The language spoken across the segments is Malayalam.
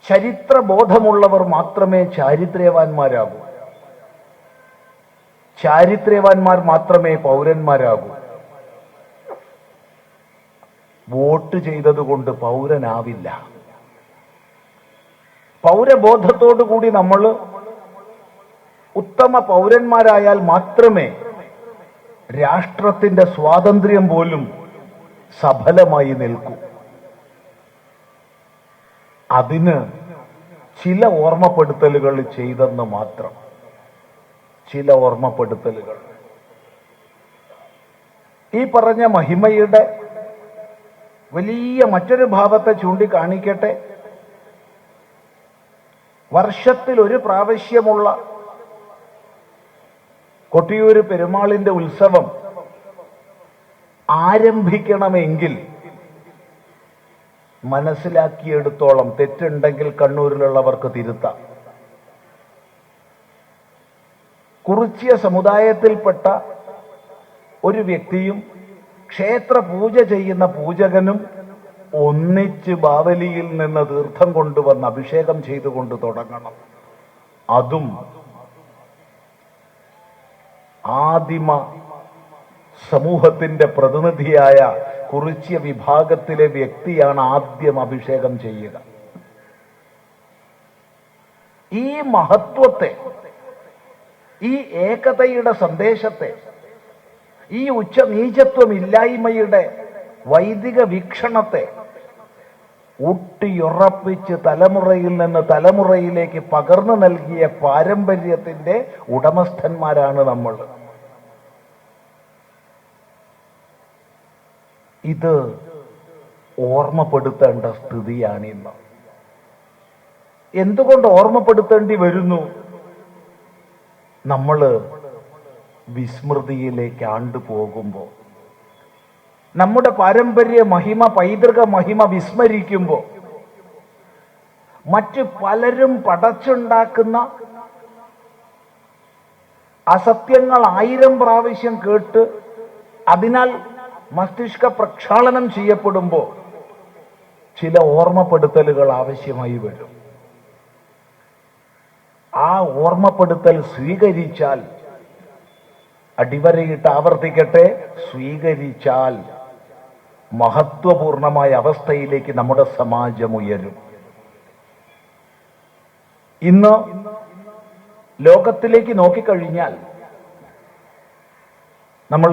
ചരിത്രബോധമുള്ളവർ മാത്രമേ ചാരിത്രവാന്മാരാകൂ. ചാരിത്രവാന്മാർ മാത്രമേ പൗരന്മാരാകൂ. വോട്ട് ചെയ്തതുകൊണ്ട് പൗരനാവില്ല. പൗരബോധത്തോടുകൂടി നമ്മൾ ഉത്തമ പൗരന്മാരായാൽ മാത്രമേ രാഷ്ട്രത്തിന്റെ സ്വാതന്ത്ര്യം പോലും സഫലമായി നിൽക്കൂ. അതിന് ചില ഓർമ്മപ്പെടുത്തലുകൾ ചെയ്തെന്ന് മാത്രം. ചില ഓർമ്മപ്പെടുത്തലുകൾ. ഈ പറഞ്ഞ മഹിമയുടെ വലിയ മറ്റൊരു ഭാവത്തെ ചൂണ്ടിക്കാണിക്കട്ടെ. വർഷത്തിൽ ഒരു പ്രാവശ്യമുള്ള കൊട്ടിയൂര് പെരുമാളിന്റെ ഉത്സവം ആരംഭിക്കണമെങ്കിൽ മനസ്സിലാക്കിയെടുത്തോളം, തെറ്റുണ്ടെങ്കിൽ കണ്ണൂരിലുള്ളവർക്ക് തിരുത്താം, കുറിച്യ സമുദായത്തിൽപ്പെട്ട ഒരു വ്യക്തിയും ക്ഷേത്ര പൂജ ചെയ്യുന്ന പൂജകനും ഒന്നിച്ച് ബാവലിയിൽ നിന്ന് തീർത്ഥം കൊണ്ടുവന്ന് അഭിഷേകം ചെയ്തുകൊണ്ട് തുടങ്ങണം. അതും ആദിമ സമൂഹത്തിന്റെ പ്രതിനിധിയായ കുറിച്യ വിഭാഗത്തിലെ വ്യക്തിയാണ് ആദ്യം അഭിഷേകം ചെയ്യുക. ഈ മഹത്വത്തെ, ഈ ഏകതയുടെ സന്ദേശത്തെ, ഈ ഉച്ചനീചത്വമില്ലായ്മയുടെ വൈദിക വീക്ഷണത്തെ ഊട്ടിയുറപ്പിച്ച് തലമുറയിൽ നിന്ന് തലമുറയിലേക്ക് പകർന്നു നൽകിയ പാരമ്പര്യത്തിന്റെ ഉടമസ്ഥന്മാരാണ് നമ്മൾ. ഇത് ഓർമ്മപ്പെടുത്തേണ്ട സ്ഥിതിയാണിന്ന്. എന്തുകൊണ്ട് ഓർമ്മപ്പെടുത്തേണ്ടി വരുന്നു? നമ്മൾ വിസ്മൃതിയിലേക്ക് ആണ്ടുപോകുമ്പോൾ, നമ്മുടെ പാരമ്പര്യ മഹിമ, പൈതൃക മഹിമ വിസ്മരിക്കുമ്പോൾ, മറ്റ് പലരും പടച്ചുണ്ടാക്കുന്ന അസത്യങ്ങൾ 1000 പ്രാവശ്യം കേട്ട് അതിനാൽ മസ്തിഷ്ക പ്രക്ഷാളനം ചെയ്യപ്പെടുമ്പോൾ ചില ഓർമ്മപ്പെടുത്തലുകൾ ആവശ്യമായി വരും. ആ ഓർമ്മപ്പെടുത്തൽ സ്വീകരിച്ചാൽ, അടിവരയിട്ട് ആവർത്തിക്കട്ടെ, സ്വീകരിച്ചാൽ മഹത്വപൂർണമായ അവസ്ഥയിലേക്ക് നമ്മുടെ സമാജം ഉയരും. ഇന്ന് ലോകത്തിലേക്ക് നോക്കിക്കഴിഞ്ഞാൽ, നമ്മൾ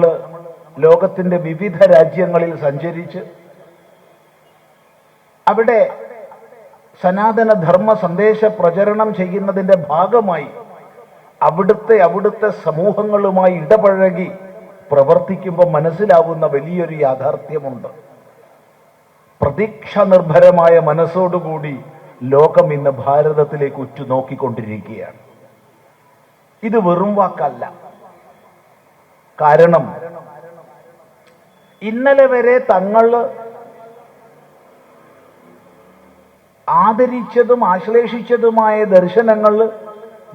ലോകത്തിന്റെ വിവിധ രാജ്യങ്ങളിൽ സഞ്ചരിച്ച് അവിടെ സനാതന ധർമ്മ സന്ദേശ പ്രചരണം ചെയ്യുന്നതിന്റെ ഭാഗമായി അവിടുത്തെ സമൂഹങ്ങളുമായി ഇടപഴകി പ്രവർത്തിക്കുമ്പോൾ മനസ്സിലാവുന്ന വലിയൊരു യാഥാർത്ഥ്യമുണ്ട്. പ്രതീക്ഷ നിർഭരമായ മനസ്സോടുകൂടി ലോകം ഇന്ന് ഭാരതത്തിലേക്ക് ഉറ്റുനോക്കിക്കൊണ്ടിരിക്കുകയാണ്. ഇത് വെറും വാക്കല്ല. കാരണം ഇന്നലെ വരെ തങ്ങൾ ആദരിച്ചതും ആശ്ലേഷിച്ചതുമായ ദർശനങ്ങൾ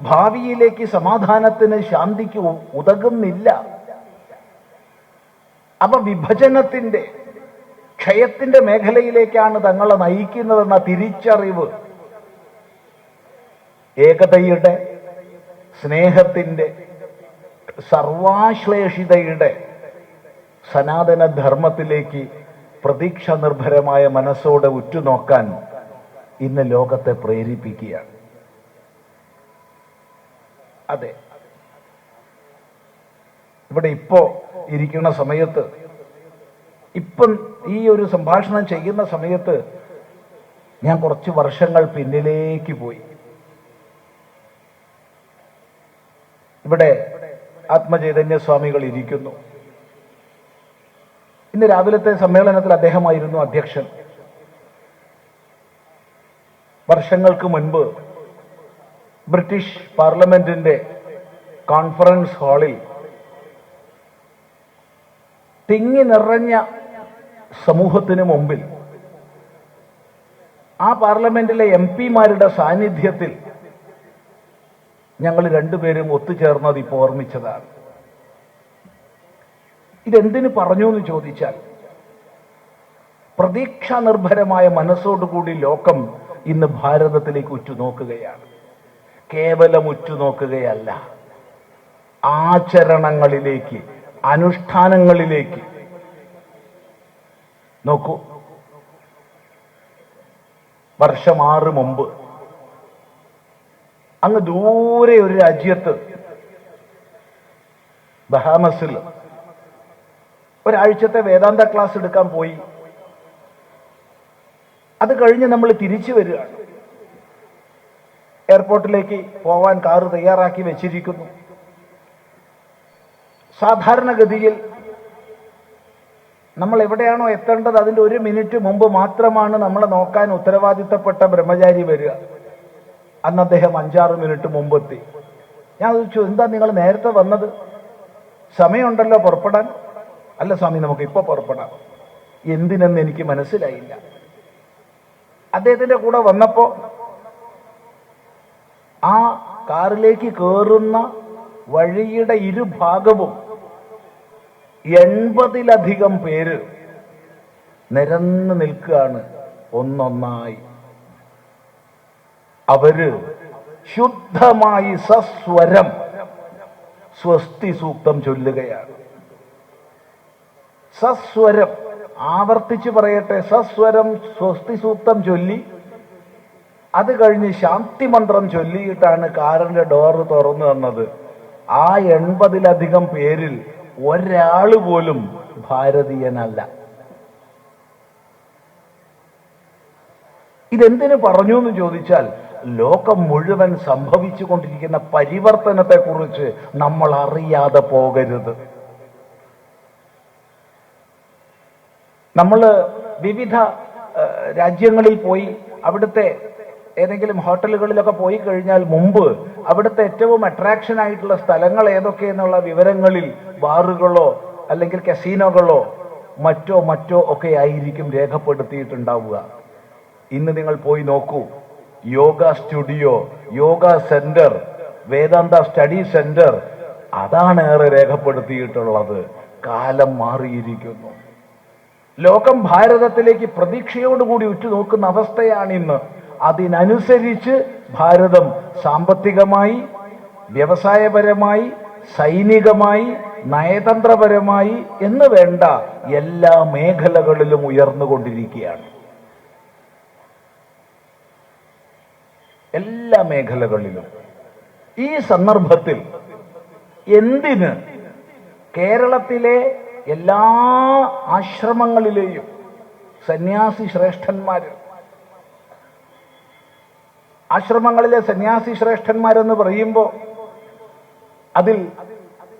ഭാവിയിലേക്ക് സമാധാനത്തിന്, ശാന്തിക്ക് ഉതകുന്നില്ല. അപ്പൊ വിഭജനത്തിന്റെ, ക്ഷയത്തിന്റെ മേഖലയിലേക്കാണ് തങ്ങളെ നയിക്കുന്നതെന്ന തിരിച്ചറിവ് ഏകതയുടെ, സ്നേഹത്തിന്റെ, സർവാശ്ലേഷിതയുടെ സനാതന ധർമ്മത്തിലേക്ക് പ്രതീക്ഷ നിർഭരമായ മനസ്സോടെ ഉറ്റുനോക്കാൻ ഇന്ന് ലോകത്തെ പ്രേരിപ്പിക്കുകയാണ്. അതെ, ഇവിടെ ഇപ്പോ ഇരിക്കുന്ന സമയത്ത്, ഇപ്പം ഈ ഒരു സംഭാഷണം ചെയ്യുന്ന സമയത്ത് ഞാൻ കുറച്ച് വർഷങ്ങൾ പിന്നിലേക്ക് പോയി. ഇവിടെ ആത്മചൈതന്യ സ്വാമികൾ ഇരിക്കുന്നു. ഇന്ന് രാവിലത്തെ സമ്മേളനത്തിൽ അദ്ദേഹമായിരുന്നു അധ്യക്ഷൻ. വർഷങ്ങൾക്ക് മുൻപ് ബ്രിട്ടീഷ് പാർലമെന്റിന്റെ കോൺഫറൻസ് ഹാളിൽ തിങ്ങി നിറഞ്ഞ സമൂഹത്തിന് മുമ്പിൽ ആ പാർലമെന്റിലെ MP-മാരുടെ സാന്നിധ്യത്തിൽ ഞങ്ങൾ രണ്ടുപേരും ഒത്തുചേർന്നത് ഇപ്പോൾ ഓർമ്മിച്ചതാണ്. ഇതെന്തിനു പറഞ്ഞു എന്ന് ചോദിച്ചാൽ, പ്രതീക്ഷാ നിർഭരമായ മനസ്സോടുകൂടി ലോകം ഇന്ന് ഭാരതത്തിലേക്ക് ഉറ്റുനോക്കുകയാണ്. കേവലം ഉറ്റുനോക്കുകയല്ല, ആചരണങ്ങളിലേക്ക്, അനുഷ്ഠാനങ്ങളിലേക്ക്. നോക്കൂ, വർഷം 6 മുമ്പ് അങ്ങ് ദൂരെ ഒരു രാജ്യത്ത്, ബഹാമസിൽ ഒരാഴ്ചത്തെ വേദാന്ത ക്ലാസ് എടുക്കാൻ പോയി. അത് കഴിഞ്ഞ് നമ്മൾ തിരിച്ചു വരികയാണ്. എയർപോർട്ടിലേക്ക് പോവാൻ കാറ് തയ്യാറാക്കി വെച്ചിരിക്കുന്നു. സാധാരണഗതിയിൽ നമ്മൾ എവിടെയാണോ എത്തേണ്ടത് അതിൻ്റെ 1 മിനിറ്റ് മുമ്പ് മാത്രമാണ് നമ്മളെ നോക്കാൻ ഉത്തരവാദിത്തപ്പെട്ട ബ്രഹ്മചാരി വരിക. അന്ന് അദ്ദേഹം 5-6 മിനിറ്റ് മുമ്പെത്തി. ഞാൻ ചോദിച്ചു, എന്താ നിങ്ങൾ നേരത്തെ വന്നത്? സമയമുണ്ടല്ലോ പുറപ്പെടാൻ. അല്ല സ്വാമി, നമുക്ക് ഇപ്പൊ പുറപ്പെടാം. എന്തിനെന്ന് എനിക്ക് മനസ്സിലായില്ല. അദ്ദേഹത്തിന്റെ കൂടെ വന്നപ്പോ ആ കാറിലേക്ക് കയറുന്ന വഴിയുടെ ഇരുഭാഗവും 80-ലധികം പേര് നിരന്ന് നിൽക്കുകയാണ്, ഒന്നൊന്നായി. അവര് ശുദ്ധമായി സസ്വരം സ്വസ്തി സൂക്തം ചൊല്ലുകയാണ്. സസ്വരം, ആവർത്തിച്ച് പറയട്ടെ, സസ്വരം സ്വസ്തി സൂക്തം ചൊല്ലി അത് കഴിഞ്ഞ് ശാന്തി മന്ത്രം ചൊല്ലിയിട്ടാണ് കാറിന്റെ ഡോറ് തുറന്നു തന്നത്. ആ 80-ലധികം പേരിൽ ഒരാൾ പോലും ഭാരതീയനല്ല. ഇതെന്തിനു പറഞ്ഞു എന്ന് ചോദിച്ചാൽ, ലോകം മുഴുവൻ സംഭവിച്ചു കൊണ്ടിരിക്കുന്ന പരിവർത്തനത്തെക്കുറിച്ച് നമ്മൾ അറിയാതെ പോകരുത്. നമ്മൾ വിവിധ രാജ്യങ്ങളിൽ പോയി അവിടുത്തെ ഏതെങ്കിലും ഹോട്ടലുകളിലൊക്കെ പോയി കഴിഞ്ഞാൽ മുമ്പ് അവിടുത്തെ ഏറ്റവും അട്രാക്ഷൻ ആയിട്ടുള്ള സ്ഥലങ്ങൾ ഏതൊക്കെയെന്നുള്ള വിവരങ്ങളിൽ ബാറുകളോ അല്ലെങ്കിൽ കസീനോകളോ മറ്റോ ഒക്കെ ആയിരിക്കും രേഖപ്പെടുത്തിയിട്ടുണ്ടാവുക. ഇന്ന് നിങ്ങൾ പോയി നോക്കൂ, യോഗ സ്റ്റുഡിയോ, യോഗ സെന്റർ, വേദാന്ത സ്റ്റഡി സെന്റർ, അതാണ് ഏറെ രേഖപ്പെടുത്തിയിട്ടുള്ളത്. കാലം മാറിയിരിക്കുന്നു. ലോകം ഭാരതത്തിലേക്ക് പ്രതീക്ഷയോടുകൂടി ഉറ്റുനോക്കുന്ന അവസ്ഥയാണിന്ന്. അതിനനുസരിച്ച് ഭാരതം സാമ്പത്തികമായി, വ്യവസായപരമായി, സൈനികമായി, നയതന്ത്രപരമായി എന്ന് വേണ്ട എല്ലാ മേഖലകളിലും ഉയർന്നുകൊണ്ടിരിക്കുകയാണ്. എല്ലാ മേഖലകളിലും. ഈ സന്ദർഭത്തിൽ എന്തിന് കേരളത്തിലെ എല്ലാ ആശ്രമങ്ങളിലെയും സന്യാസി ശ്രേഷ്ഠന്മാര്, ആശ്രമങ്ങളിലെ സന്യാസി ശ്രേഷ്ഠന്മാരെന്ന് പറയുമ്പോൾ അതിൽ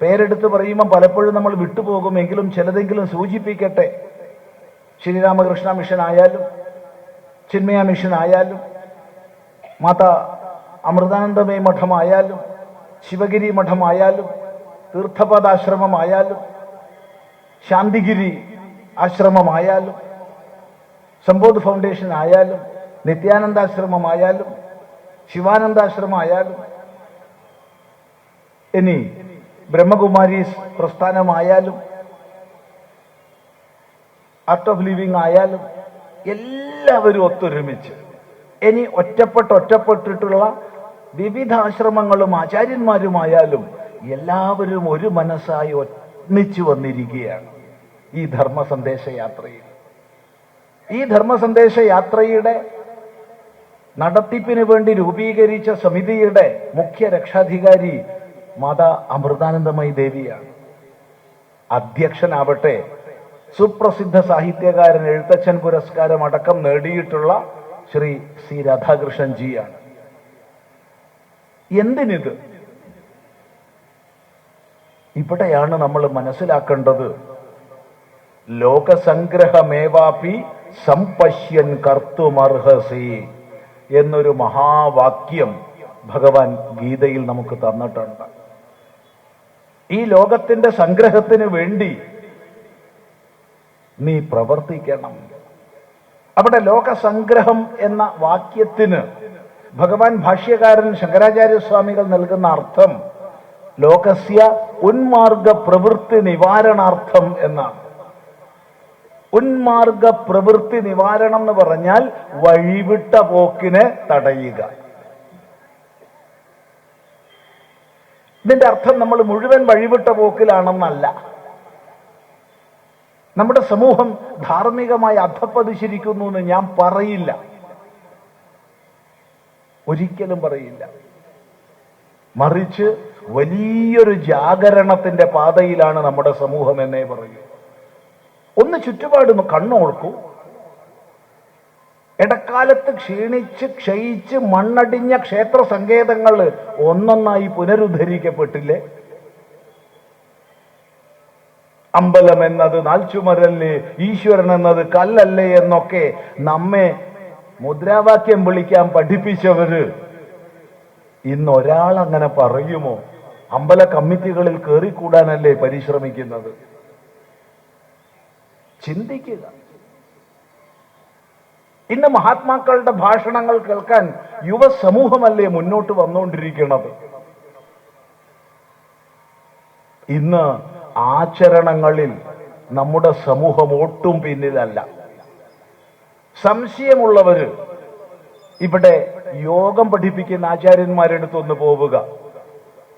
പേരെടുത്ത് പറയുമ്പോൾ പലപ്പോഴും നമ്മൾ വിട്ടുപോകുമെങ്കിലും ചിലതെങ്കിലും സൂചിപ്പിക്കട്ടെ. ശ്രീരാമകൃഷ്ണ മിഷൻ ആയാലും, ചിന്മയ മിഷൻ ആയാലും, മാതാ അമൃതാനന്ദമയി മഠമായാലും, ശിവഗിരി മഠമായാലും, തീർത്ഥപദാശ്രമമായാലും, ശാന്തിഗിരി ആശ്രമമായാലും, സമ്പോധ് ഫൗണ്ടേഷൻ ആയാലും, നിത്യാനന്ദാശ്രമമായാലും, ശിവാനന്ദാശ്രമമായാലും, ഇനി ബ്രഹ്മകുമാരീസ് പ്രസ്ഥാനമായാലും, ആർട്ട് ഓഫ് ലിവിംഗ് ആയാലും, എല്ലാവരും ഒത്തൊരുമിച്ച്, ഇനി ഒറ്റപ്പെട്ടിട്ടുള്ള വിവിധ ആശ്രമങ്ങളും ആചാര്യന്മാരുമായാലും എല്ലാവരും ഒരു മനസ്സായി ഒന്നിച്ചു വന്നിരിക്കുകയാണ് ഈ ധർമ്മസന്ദേശ യാത്രയിൽ. ഈ ധർമ്മസന്ദേശ യാത്രയുടെ നടത്തിപ്പിന് വേണ്ടി രൂപീകരിച്ച സമിതിയുടെ മുഖ്യ രക്ഷാധികാരി മാതാ അമൃതാനന്ദമയി ദേവിയാണ്. അധ്യക്ഷനാവട്ടെ സുപ്രസിദ്ധ സാഹിത്യകാരൻ, എഴുത്തച്ഛൻ പുരസ്കാരം അടക്കം നേടിയിട്ടുള്ള ശ്രീ സി രാധാകൃഷ്ണൻ ജിയാണ്. എന്തിനിത്? ഇവിടെയാണ് നമ്മൾ മനസ്സിലാക്കേണ്ടത്, ലോകസംഗ്രഹമേവാപി സംപശ്യൻ കർത്തുമർഹസി എന്നൊരു മഹാവാക്യം ഭഗവാൻ ഗീതയിൽ നമുക്ക് തന്നിട്ടുണ്ട്. ഈ ലോകത്തിന്റെ സംഗ്രഹത്തിന് വേണ്ടി നീ പ്രവർത്തിക്കണം. അവിടെ ലോകസംഗ്രഹം എന്ന വാക്യത്തിന് ഭഗവാൻ ഭാഷ്യകാരൻ ശങ്കരാചാര്യസ്വാമികൾ നൽകുന്ന അർത്ഥം ലോകസ്യ ഉന്മാർഗ പ്രവൃത്തി നിവാരണാർത്ഥം എന്നാണ്. ഉന്മാർഗ പ്രവൃത്തി നിവാരണം എന്ന് പറഞ്ഞാൽ വഴിവിട്ട പോക്കിനെ തടയുക. ഇതിന്റെ അർത്ഥം നമ്മൾ മുഴുവൻ വഴിവിട്ട പോക്കിലാണെന്നല്ല. നമ്മുടെ സമൂഹം ധാർമ്മികമായി അധപ്പതിച്ചിരിക്കുന്നു എന്ന് ഞാൻ പറയില്ല, ഒരിക്കലും പറയില്ല. മറിച്ച് വലിയൊരു ജാഗരണത്തിന്റെ പാതയിലാണ് നമ്മുടെ സമൂഹം എന്നേ പറയൂ. ഒന്ന് ചുറ്റുപാട് കണ്ണോർക്കൂ. ഇടക്കാലത്ത് ക്ഷീണിച്ച് ക്ഷയിച്ച് മണ്ണടിഞ്ഞ ക്ഷേത്ര സങ്കേതങ്ങൾ ഒന്നൊന്നായി പുനരുദ്ധരിക്കപ്പെട്ടില്ലേ? അമ്പലം എന്നത് നാൽച്ചുമരല്ലേ, ഈശ്വരൻ എന്നത് കല്ലല്ലേ എന്നൊക്കെ നമ്മെ മുദ്രാവാക്യം വിളിക്കാൻ പഠിപ്പിച്ചവര് ഇന്ന് ഒരാൾ അങ്ങനെ പറയുമോ? അമ്പല കമ്മിറ്റികളിൽ കയറിക്കൂടാനല്ലേ പരിശ്രമിക്കുന്നത്? ചിന്തിക്കുക. ഇന്ന് മഹാത്മാക്കളുടെ ഭാഷണങ്ങൾ കേൾക്കാൻ യുവസമൂഹമല്ലേ മുന്നോട്ട് വന്നുകൊണ്ടിരിക്കുന്നത്? ഇന്ന് ആചരണങ്ങളിൽ നമ്മുടെ സമൂഹം ഒട്ടും പിന്നിലല്ല. സംശയമുള്ളവര് ഇവിടെ യോഗം പഠിപ്പിക്കുന്ന ആചാര്യന്മാരെടുത്തൊന്ന് പോവുക.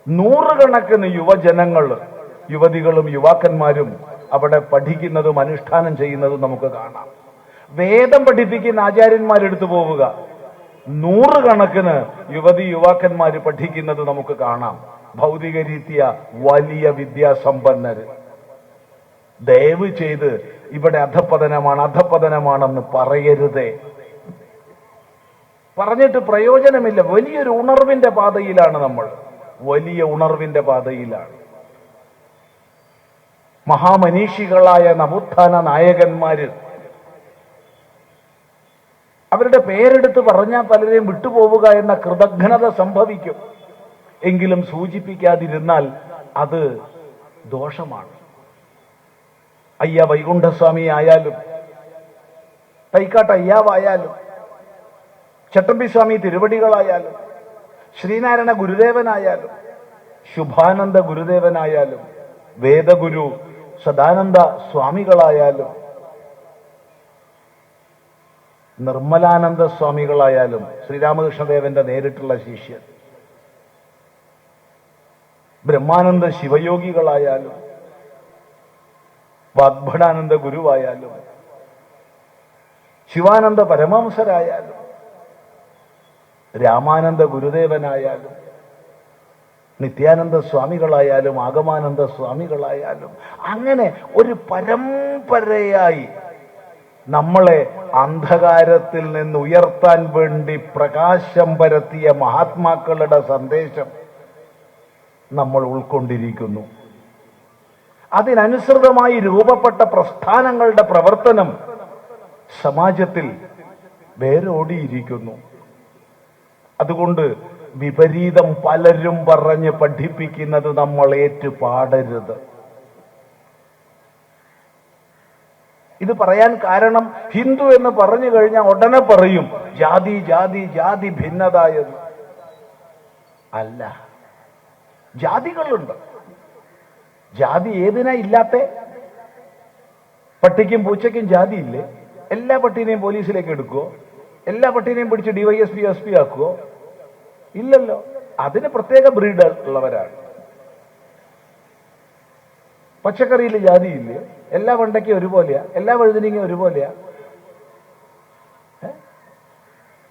നൂറുകണക്കിന് യുവജനങ്ങൾ, യുവതികളും യുവാക്കന്മാരും അവിടെ പഠിക്കുന്നതും അനുഷ്ഠാനം ചെയ്യുന്നതും നമുക്ക് കാണാം. വേദം പഠിപ്പിക്കുന്ന ആചാര്യന്മാരെടുത്തു പോവുക. നൂറുകണക്കിന് യുവതി യുവാക്കന്മാർ പഠിക്കുന്നത് നമുക്ക് കാണാം. ഭൗതിക രീത്യ വലിയ വിദ്യാസമ്പന്നര്. ദയവ് ചെയ്ത് ഇവിടെ അധപ്പതനമാണെന്ന് പറയരുതേ. പറഞ്ഞിട്ട് പ്രയോജനമില്ല. വലിയൊരു ഉണർവിന്റെ പാതയിലാണ് നമ്മൾ, വലിയ ഉണർവിന്റെ പാതയിലാണ്. മഹാമനീഷികളായ നവോത്ഥാന നായകന്മാര്, അവരുടെ പേരെടുത്ത് പറഞ്ഞാൽ പലരെയും വിട്ടുപോവുക എന്ന കൃതജ്ഞത സംഭവിക്കും. എങ്കിലും സൂചിപ്പിക്കാതിരുന്നാൽ അത് ദോഷമാണ്. അയ്യ വൈകുണ്ഠസ്വാമി ആയാലും, തൈക്കാട്ട് അയ്യാവായാലും, ചട്ടമ്പിസ്വാമി തിരുവടികളായാലും, ശ്രീനാരായണ ഗുരുദേവനായാലും, ശുഭാനന്ദ ഗുരുദേവനായാലും, വേദഗുരു സദാനന്ദ സ്വാമികളായാലും, നിർമ്മലാനന്ദ സ്വാമികളായാലും, ശ്രീരാമകൃഷ്ണദേവന്റെ നേരിട്ടുള്ള ശിഷ്യൻ, ബ്രഹ്മാനന്ദ ശിവയോഗികളായാലും, വാഗ്ഭടാനന്ദ ഗുരുവായാലും, ശിവാനന്ദ പരമഹംസരായാലും, രാമാനന്ദ ഗുരുദേവനായാലും, നിത്യാനന്ദ സ്വാമികളായാലും, ആഗമാനന്ദ സ്വാമികളായാലും, അങ്ങനെ ഒരു പരമ്പരയായി നമ്മളെ അന്ധകാരത്തിൽ നിന്ന് ഉയർത്താൻ വേണ്ടി പ്രകാശം പരത്തിയ മഹാത്മാക്കളുടെ സന്ദേശം നമ്മൾ ഉൾക്കൊണ്ടിരിക്കുന്നു. അതിനനുസൃതമായി രൂപപ്പെട്ട പ്രസ്ഥാനങ്ങളുടെ പ്രവർത്തനം സമാജത്തിൽ വേരോടിയിരിക്കുന്നു. അതുകൊണ്ട് വിപരീതം പലരും പറഞ്ഞ് പഠിപ്പിക്കുന്നത് നമ്മൾ ഏറ്റുപാടരുത്. ഇത് പറയാൻ കാരണം ഹിന്ദു എന്ന് പറഞ്ഞു കഴിഞ്ഞാൽ ഉടനെ പറയും ജാതി ജാതി ജാതി ഭിന്നത എന്ന്. അല്ല, ജാതികളുണ്ട്. ജാതി ഏതിനാ ഇല്ലാത്ത? പട്ടിക്കും പൂച്ചയ്ക്കും ജാതി ഇല്ലേ? എല്ലാ പട്ടീനെയും പോലീസിലേക്ക് എടുക്കുവോ? എല്ലാ പട്ടീനെയും പിടിച്ച് DYSP SP ആക്കുവോ? ഇല്ലല്ലോ. അതിന് പ്രത്യേക ബ്രീഡ് ഉള്ളവരാണ്. പച്ചക്കറിയിൽ ജാതിയില്ലേ? എല്ലാ വെണ്ടയ്ക്കും ഒരുപോലെയാ? എല്ലാ വഴുതനങ്ങയും ഒരുപോലെയാ?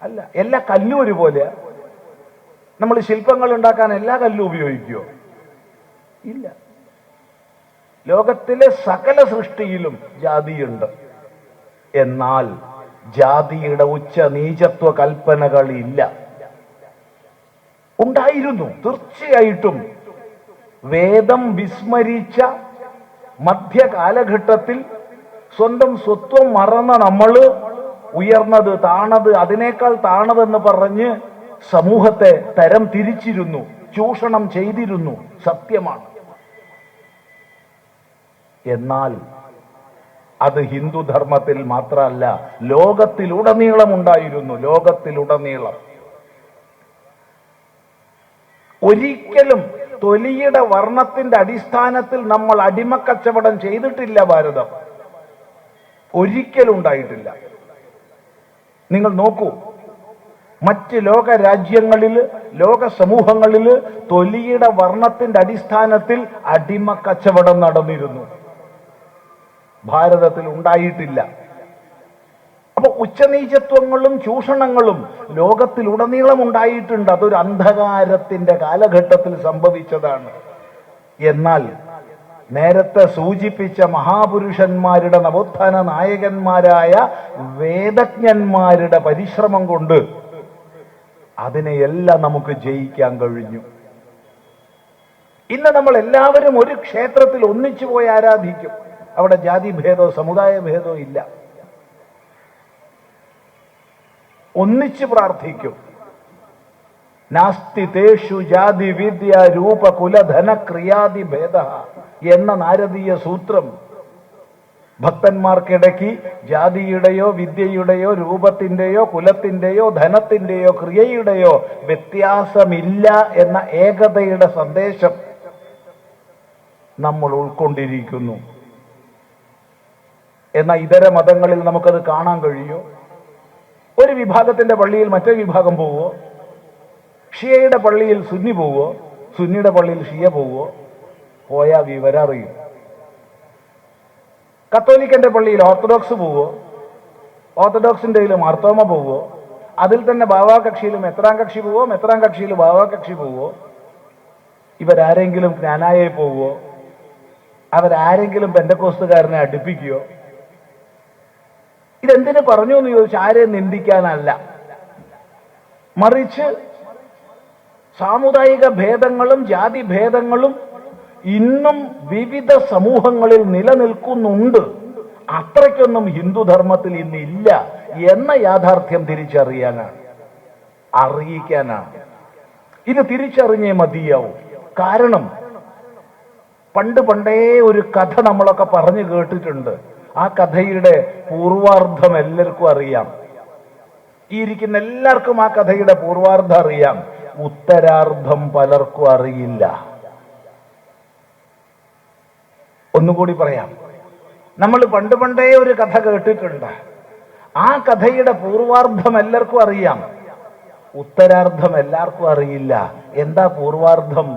അല്ല. എല്ലാ കല്ലും ഒരുപോലെയാ? നമ്മൾ ശില്പങ്ങൾ ഉണ്ടാക്കാൻ എല്ലാ കല്ലും ഉപയോഗിക്കുമോ? ഇല്ല. ലോകത്തിലെ സകല സൃഷ്ടിയിലും ജാതിയുണ്ട്. എന്നാൽ ജാതിയുടെ ഉച്ച നീചത്വ കൽപ്പനകൾ ഇല്ല. ഉണ്ടായിരുന്നു, തീർച്ചയായിട്ടും. വേദം വിസ്മരിച്ച മധ്യകാലഘട്ടത്തിൽ സ്വന്തം സ്വത്വം മറന്ന നമ്മൾ ഉയർന്നത് താണത് അതിനേക്കാൾ താണതെന്ന് പറഞ്ഞ് സമൂഹത്തെ തരം തിരിച്ചിരുന്നു, ചൂഷണം ചെയ്തിരുന്നു. സത്യമാണ്. എന്നാൽ അത് ഹിന്ദുധർമ്മത്തിൽ മാത്രമല്ല, ലോകത്തിലുടനീളം ഉണ്ടായിരുന്നു. ലോകത്തിലുടനീളം. ഒരിക്കലും തൊലിയുടെ വർണ്ണത്തിന്റെ അടിസ്ഥാനത്തിൽ നമ്മൾ അടിമക്കച്ചവടം ചെയ്തിട്ടില്ല ഭാരതം. ഒരിക്കലും ഉണ്ടായിട്ടില്ല. നിങ്ങൾ നോക്കൂ, മറ്റ് ലോക രാജ്യങ്ങളിൽ, ലോക സമൂഹങ്ങളിൽ തൊലിയുടെ വർണ്ണത്തിന്റെ അടിസ്ഥാനത്തിൽ അടിമ കച്ചവടം നടന്നിരുന്നു. ഭാരതത്തിൽ ഉണ്ടായിട്ടില്ല. അപ്പൊ ഉച്ചനീചത്വങ്ങളും ചൂഷണങ്ങളും ലോകത്തിലുടനീളം ഉണ്ടായിട്ടുണ്ട്. അതൊരു അന്ധകാരത്തിന്റെ കാലഘട്ടത്തിൽ സംഭവിച്ചതാണ്. എന്നാൽ നേരത്തെ സൂചിപ്പിച്ച മഹാപുരുഷന്മാരുടെ, നവോത്ഥാന നായകന്മാരായ വേദജ്ഞന്മാരുടെ പരിശ്രമം കൊണ്ട് അതിനെയെല്ലാം നമുക്ക് ജയിക്കാൻ കഴിഞ്ഞു. ഇന്ന് നമ്മൾ എല്ലാവരും ഒരു ക്ഷേത്രത്തിൽ ഒന്നിച്ചു പോയി ആരാധിക്കും. അവിടെ ജാതി ഭേദോ സമുദായ ഭേദോ ഇല്ല. ഒന്നിച്ച് പ്രാർത്ഥിക്കും. നാസ്തി തേഷു ജാതി വിദ്യ രൂപ കുലധന ക്രിയാതി ഭേദ എന്ന നാരദീയ സൂത്രം ഭക്തന്മാർക്കിടയ്ക്ക് ജാതിയുടെയോ വിദ്യയുടെയോ രൂപത്തിന്റെയോ കുലത്തിന്റെയോ ധനത്തിന്റെയോ ക്രിയയുടെയോ വ്യത്യാസമില്ല എന്ന ഏകതയുടെ സന്ദേശം നമ്മൾ ഉൾക്കൊണ്ടിരിക്കുന്നു. എന്നാൽ ഇതര മതങ്ങളിൽ നമുക്കത് കാണാൻ കഴിയുമോ? ഒരു വിഭാഗത്തിന്റെ പള്ളിയിൽ മറ്റൊരു വിഭാഗം പോവോ? ഷിയയുടെ പള്ളിയിൽ സുന്നി പോവോ? സുന്നിയുടെ പള്ളിയിൽ ഷിയ പോവോ? പോയാ വിവരം അറിയും. കത്തോലിക്കന്റെ പള്ളിയിൽ ഓർത്തഡോക്സ് പോവോ? ഓർത്തഡോക്സിന്റെ മാർത്തോമ പോവോ? അതിൽ തന്നെ ബാവാ കക്ഷിയിലും മെത്രാൻ കക്ഷി പോവോ? മെത്രാൻ കക്ഷിയിൽ ബാവാ കക്ഷി പോവോ? ഇവരാരെങ്കിലും ജ്ഞാനായെ പോവോ? അവരാരെങ്കിലും പെന്തക്കോസ്തുകാരനെ അടുപ്പിക്കുകയോ? ഇതെന്തിനു പറഞ്ഞു എന്ന് ചോദിച്ചാൽ ആരെയും നിന്ദിക്കാനല്ല, മറിച്ച് സാമുദായിക ഭേദങ്ങളും ജാതി ഭേദങ്ങളും ഇന്നും വിവിധ സമൂഹങ്ങളിൽ നിലനിൽക്കുന്നുണ്ട്. അത്രയ്ക്കൊന്നും ഹിന്ദുധർമ്മത്തിൽ ഇന്നില്ല എന്ന യാഥാർത്ഥ്യം തിരിച്ചറിയാനാണ്, അറിയിക്കാനാണ്. ഇത് തിരിച്ചറിഞ്ഞേ മതിയാവും. കാരണം പണ്ടേ ഒരു കഥ നമ്മളൊക്കെ പറഞ്ഞു കേട്ടിട്ടുണ്ട്. ആ കഥയുടെ പൂർവാർദ്ധം എല്ലാവർക്കും അറിയാം. ഈ ഇരിക്കുന്ന എല്ലാവർക്കും ആ കഥയുടെ പൂർവാർദ്ധം അറിയാം. ഉത്തരാർദ്ധം പലർക്കും അറിയില്ല. ഒന്നുകൂടി പറയാം. നമ്മൾ പണ്ടേ ഒരു കഥ കേട്ടിട്ടുണ്ട്. ആ കഥയുടെ പൂർവാർദ്ധം എല്ലാവർക്കും അറിയാം, ഉത്തരാർദ്ധം എല്ലാവർക്കും അറിയില്ല. എന്താ പൂർവാർദ്ധം?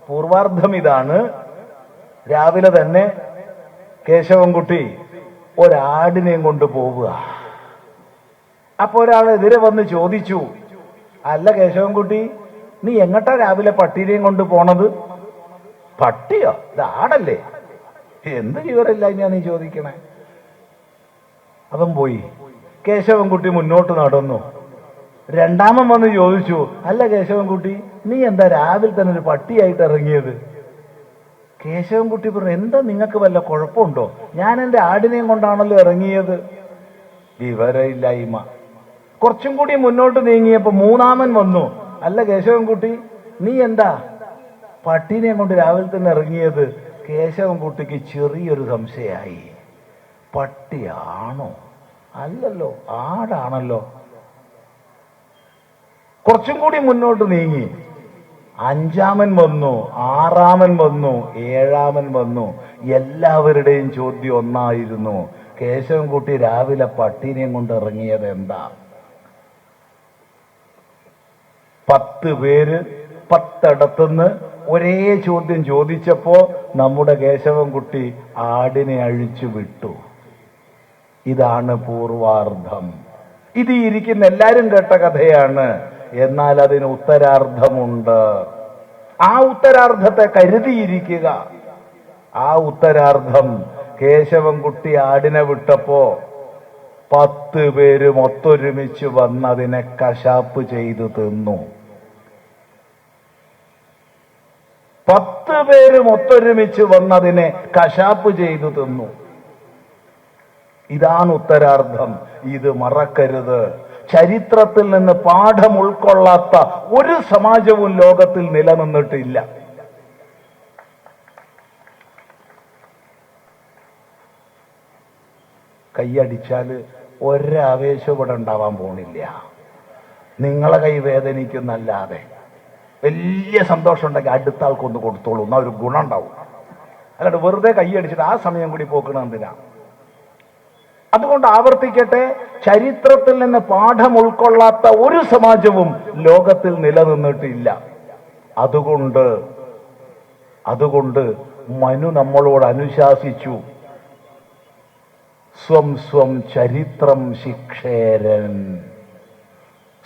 പൂർവാർദ്ധം ഇതാണ്. രാവിലെ തന്നെ കേശവൻകുട്ടി ഒരാടിനെയും കൊണ്ട് പോവുക. അപ്പൊ ഒരാൾ എതിരെ വന്ന് ചോദിച്ചു, അല്ല കേശവൻകുട്ടി, നീ എങ്ങട്ടാ രാവിലെ പട്ടീനെയും കൊണ്ട് പോണത്? പട്ടിയോ? ഇത് ആടല്ലേ? എന്ത് വിവരമില്ല ഇനിയാ നീ ചോദിക്കണേ? അവൻ പോയി. കേശവൻകുട്ടി മുന്നോട്ട് നടന്നു. രണ്ടാമൻ വന്ന് ചോദിച്ചു, അല്ല കേശവൻകുട്ടി, നീ എന്താ രാവിലെ തന്നെ ഒരു പട്ടിയായിട്ട് ഇറങ്ങിയത്? കേശവൻകുട്ടി പറഞ്ഞു, എന്താ നിങ്ങൾക്ക് വല്ല കുഴപ്പമുണ്ടോ? ഞാൻ എൻ്റെ ആടിനെയും കൊണ്ടാണല്ലോ ഇറങ്ങിയത്. വിവരമില്ലായ്മ. കുറച്ചും കൂടി മുന്നോട്ട് നീങ്ങിയപ്പോ മൂന്നാമൻ വന്നു, അല്ല കേശവൻകുട്ടി, നീ എന്താ പട്ടീനെയും കൊണ്ട് രാവിലെ തന്നെ ഇറങ്ങിയത്? കേശവൻകുട്ടിക്ക് ചെറിയൊരു സംശയമായി. പട്ടിയാണോ? അല്ലല്ലോ, ആടാണല്ലോ. കുറച്ചും കൂടി മുന്നോട്ട് നീങ്ങി. അഞ്ചാമൻ വന്നു, ആറാമൻ വന്നു, ഏഴാമൻ വന്നു. എല്ലാവരുടെയും ചോദ്യം ഒന്നായിരുന്നു, കേശവൻകുട്ടി രാവിലെ പട്ടീനെയും കൊണ്ട് ഇറങ്ങിയത് എന്താ? 10 പേര് 10 ഇടത്തുനിന്ന് ഒരേ ചോദ്യം ചോദിച്ചപ്പോ നമ്മുടെ കേശവൻകുട്ടി ആടിനെ അഴിച്ചു വിട്ടു. ഇതാണ് പൂർവാർദ്ധം. ഇത് ഇരിക്കുന്ന എല്ലാരും കേട്ട കഥയാണ്. എന്നാൽ അതിന് ഉത്തരാർദ്ധമുണ്ട്. ആ ഉത്തരാർദ്ധത്തെ കരുതിയിരിക്കുക. ആ ഉത്തരാർദ്ധം കേശവൻകുട്ടി ആടിനെ വിട്ടപ്പോ 10 പേരും ഒത്തൊരുമിച്ച് വന്നതിനെ കശാപ്പ് ചെയ്തു തിന്നു. 10 പേരും ഒത്തൊരുമിച്ച് വന്നതിനെ കശാപ്പ് ചെയ്തു തിന്നു. ഇതാണ് ഉത്തരാർദ്ധം. ഇത് മറക്കരുത്. ചരിത്രത്തിൽ നിന്ന് പാഠം ഉൾക്കൊള്ളാത്ത ഒരു സമാജവും ലോകത്തിൽ നിലനിന്നിട്ടില്ല. കൈയടിച്ചാല് ഒരാവേശം ഇവിടെ ഉണ്ടാവാൻ പോണില്ല. നിങ്ങളെ കൈ വേദനിക്കുന്നല്ലാതെ. വലിയ സന്തോഷം ഉണ്ടെങ്കിൽ അടുത്ത ആൾക്കൊന്ന് കൊടുത്തോളൂ, എന്നാ ഒരു ഗുണം ഉണ്ടാവും. അല്ലാണ്ട് വെറുതെ കൈയടിച്ചിട്ട് ആ സമയം കൂടി പോക്കണ എന്തിനാ? അതുകൊണ്ട് ആവർത്തിക്കട്ടെ, ചരിത്രത്തിൽ നിന്ന് പാഠം ഉൾക്കൊള്ളാത്ത ഒരു സമാജവും ലോകത്തിൽ നിലനിന്നിട്ടില്ല. അതുകൊണ്ട് മനു നമ്മളോട് അനുശാസിച്ചു, സ്വം സ്വം ചരിത്രം ശിക്ഷേരൻ.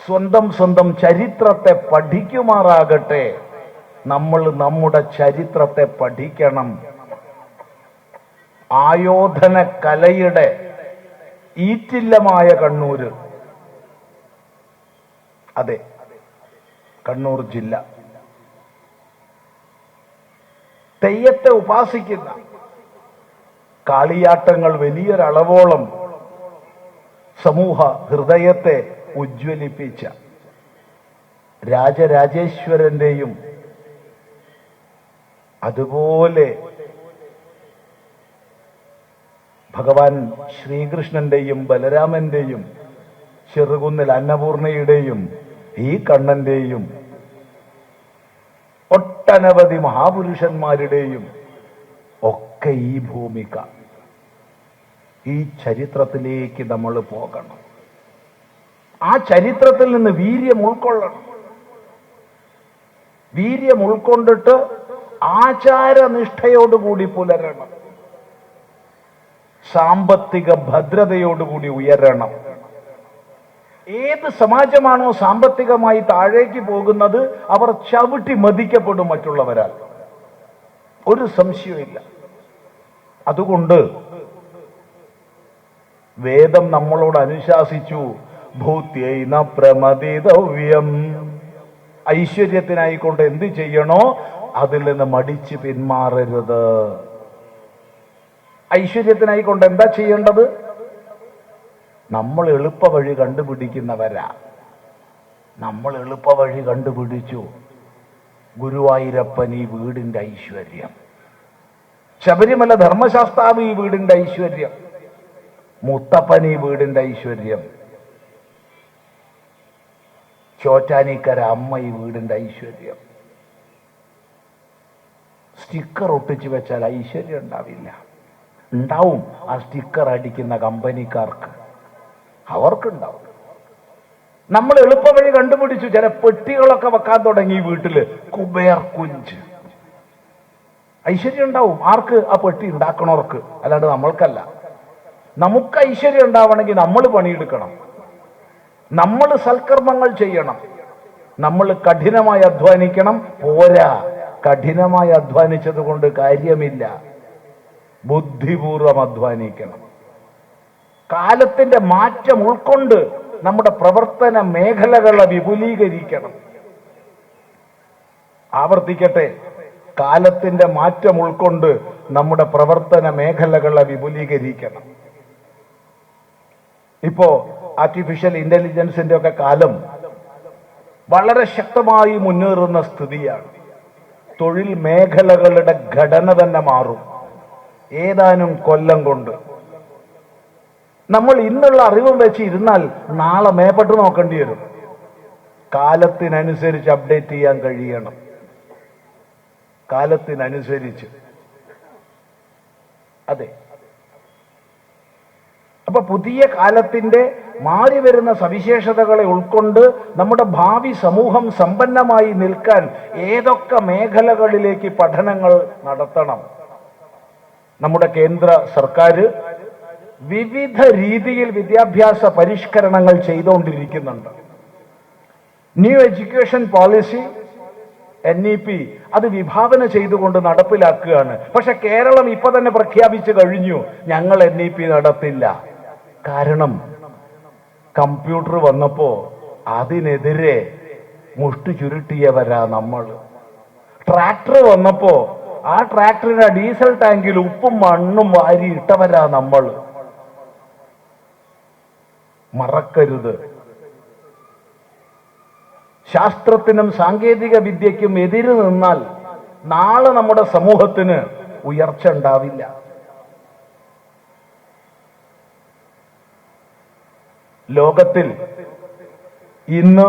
സ്വന്തം ചരിത്രത്തെ പഠിക്കുമാറാകട്ടെ. നമ്മൾ നമ്മുടെ ചരിത്രത്തെ പഠിക്കണം. ആയോധന കലയുടെ ഈറ്റില്ലമായ കണ്ണൂര്, അതെ, കണ്ണൂർ ജില്ല, തെയ്യത്തെ ഉപാസിക്കുന്ന, കാളിയാട്ടങ്ങൾ വലിയൊരളവോളം സമൂഹ ഹൃദയത്തെ ഉജ്ജ്വലിപ്പിച്ച രാജരാജേശ്വരന്റെയും അതുപോലെ ഭഗവാൻ ശ്രീകൃഷ്ണന്റെയും ബലരാമന്റെയും ചെറുകുന്നിൽ അന്നപൂർണയുടെയും ഈ കണ്ണന്റെയും ഒട്ടനവധി മഹാപുരുഷന്മാരുടെയും ഒക്കെ ഈ ഭൂമിക, ഈ ചരിത്രത്തിലേക്ക് നമ്മൾ പോകണം. ആ ചരിത്രത്തിൽ നിന്ന് വീര്യം ഉൾക്കൊള്ളണം. വീര്യം ഉൾക്കൊണ്ടിട്ട് ആചാരനിഷ്ഠയോടുകൂടി പുലരണം. സാമ്പത്തിക ഭദ്രതയോടുകൂടി ഉയരണം. ഏത് സമാജമാണോ സാമ്പത്തികമായി താഴേക്ക് പോകുന്നത്, അവർ ചവിട്ടി മതിക്കപ്പെടും മറ്റുള്ളവരാൽ, ഒരു സംശയമില്ല. അതുകൊണ്ട് വേദം നമ്മളോട് അനുശാസിച്ചു, ഭൂത്യൈന പ്രമദിതവ്യം. ഐശ്വര്യത്തിനായിക്കൊണ്ട് എന്ത് ചെയ്യണോ അതിൽ നിന്ന് മടിച്ച് പിന്മാറരുത്. ഐശ്വര്യത്തിനായിക്കൊണ്ട് എന്താ ചെയ്യേണ്ടത്? നമ്മൾ എളുപ്പ വഴി കണ്ടുപിടിക്കുന്നവരാ. നമ്മൾ എളുപ്പ വഴി കണ്ടുപിടിച്ചു. ഗുരുവായൂരപ്പൻ ഈ വീടിന്റെ ഐശ്വര്യം, ശബരിമല ധർമ്മശാസ്താവ് ഈ വീടിന്റെ ഐശ്വര്യം, മുത്തപ്പൻ ഈ വീടിന്റെ ഐശ്വര്യം, ചോറ്റാനിക്കര അമ്മ ഈ വീടിന്റെ ഐശ്വര്യം. സ്റ്റിക്കർ ഒട്ടിച്ചു വെച്ചാൽ ഐശ്വര്യം ഉണ്ടാവില്ല. ഉണ്ടാവും ആ സ്റ്റിക്കർ അടിക്കുന്ന കമ്പനിക്കാർക്ക്, അവർക്കുണ്ടാവും. നമ്മൾ എളുപ്പവഴി കണ്ടുപിടിച്ചു. ചില പെട്ടികളൊക്കെ വെക്കാൻ തുടങ്ങി വീട്ടില്, കുബേർ കുഞ്ച്. ഐശ്വര്യം ഉണ്ടാവും ആർക്ക്? ആ പെട്ടി ഉണ്ടാക്കണവർക്ക്, അല്ലാണ്ട് നമ്മൾക്കല്ല. നമുക്ക് ഐശ്വര്യം ഉണ്ടാവണമെങ്കിൽ നമ്മൾ പണിയെടുക്കണം, നമ്മൾ സൽക്കർമ്മങ്ങൾ ചെയ്യണം, നമ്മൾ കഠിനമായി അധ്വാനിക്കണം. പോരാ, കഠിനമായി അധ്വാനിച്ചത് കൊണ്ട് കാര്യമില്ല, ബുദ്ധിപൂർവം അധ്വാനിക്കണം. കാലത്തിന്റെ മാറ്റം ഉൾക്കൊണ്ട് നമ്മുടെ പ്രവർത്തന മേഖലകളെ വിപുലീകരിക്കണം. ആവർത്തിക്കട്ടെ, കാലത്തിന്റെ മാറ്റം ഉൾക്കൊണ്ട് നമ്മുടെ പ്രവർത്തന മേഖലകളെ വിപുലീകരിക്കണം. ഇപ്പോ ആർട്ടിഫിഷ്യൽ ഇന്റലിജൻസിന്റെ ഒക്കെ കാലം വളരെ ശക്തമായി മുന്നേറുന്ന സ്ഥിതിയാണ്. തൊഴിൽ മേഖലകളുടെ ഘടന തന്നെ മാറും ഏതാനും കൊല്ലം കൊണ്ട്. നമ്മൾ ഇന്നുള്ള അറിവും വെച്ച് ഇരുന്നാൽ നാളെ മേപ്പെട്ട് നോക്കേണ്ടി വരും. കാലത്തിനനുസരിച്ച് അപ്ഡേറ്റ് ചെയ്യാൻ കഴിയണം. കാലത്തിനനുസരിച്ച്, അതെ. അപ്പൊ പുതിയ കാലത്തിന്റെ മാറി വരുന്ന സവിശേഷതകളെ ഉൾക്കൊണ്ട് നമ്മുടെ ഭാവി സമൂഹം സമ്പന്നമായി നിൽക്കാൻ ഏതൊക്കെ മേഖലകളിലേക്ക് പഠനങ്ങൾ നടത്തണം? നമ്മുടെ കേന്ദ്ര സർക്കാർ വിവിധ രീതിയിൽ വിദ്യാഭ്യാസ പരിഷ്കരണങ്ങൾ ചെയ്തുകൊണ്ടിരിക്കുന്നുണ്ട്. ന്യൂ എഡ്യൂക്കേഷൻ പോളിസി NEP അത് വിഭാവന ചെയ്തുകൊണ്ട് നടപ്പിലാക്കുകയാണ്. പക്ഷെ കേരളം ഇപ്പൊ തന്നെ പ്രഖ്യാപിച്ചു കഴിഞ്ഞു, ഞങ്ങൾ NEP നടത്തില്ല. കാരണം കമ്പ്യൂട്ടർ വന്നപ്പോ അതിനെതിരെ മുഷ്ടി ചുരുട്ടിയവരാ നമ്മൾ. ട്രാക്ടർ വന്നപ്പോ ആ ട്രാക്ടറിന്റെ ഡീസൽ ടാങ്കിൽ ഉപ്പും മണ്ണും വാരി ഇട്ടവരാ നമ്മൾ. മറക്കരുത്, ശാസ്ത്രത്തിനും സാങ്കേതിക വിദ്യയ്ക്കും എതിര് നിന്നാൽ നാളെ നമ്മുടെ സമൂഹത്തിന് ഉയർച്ച ഉണ്ടാവില്ല. ലോകത്തിൽ ഇന്ന്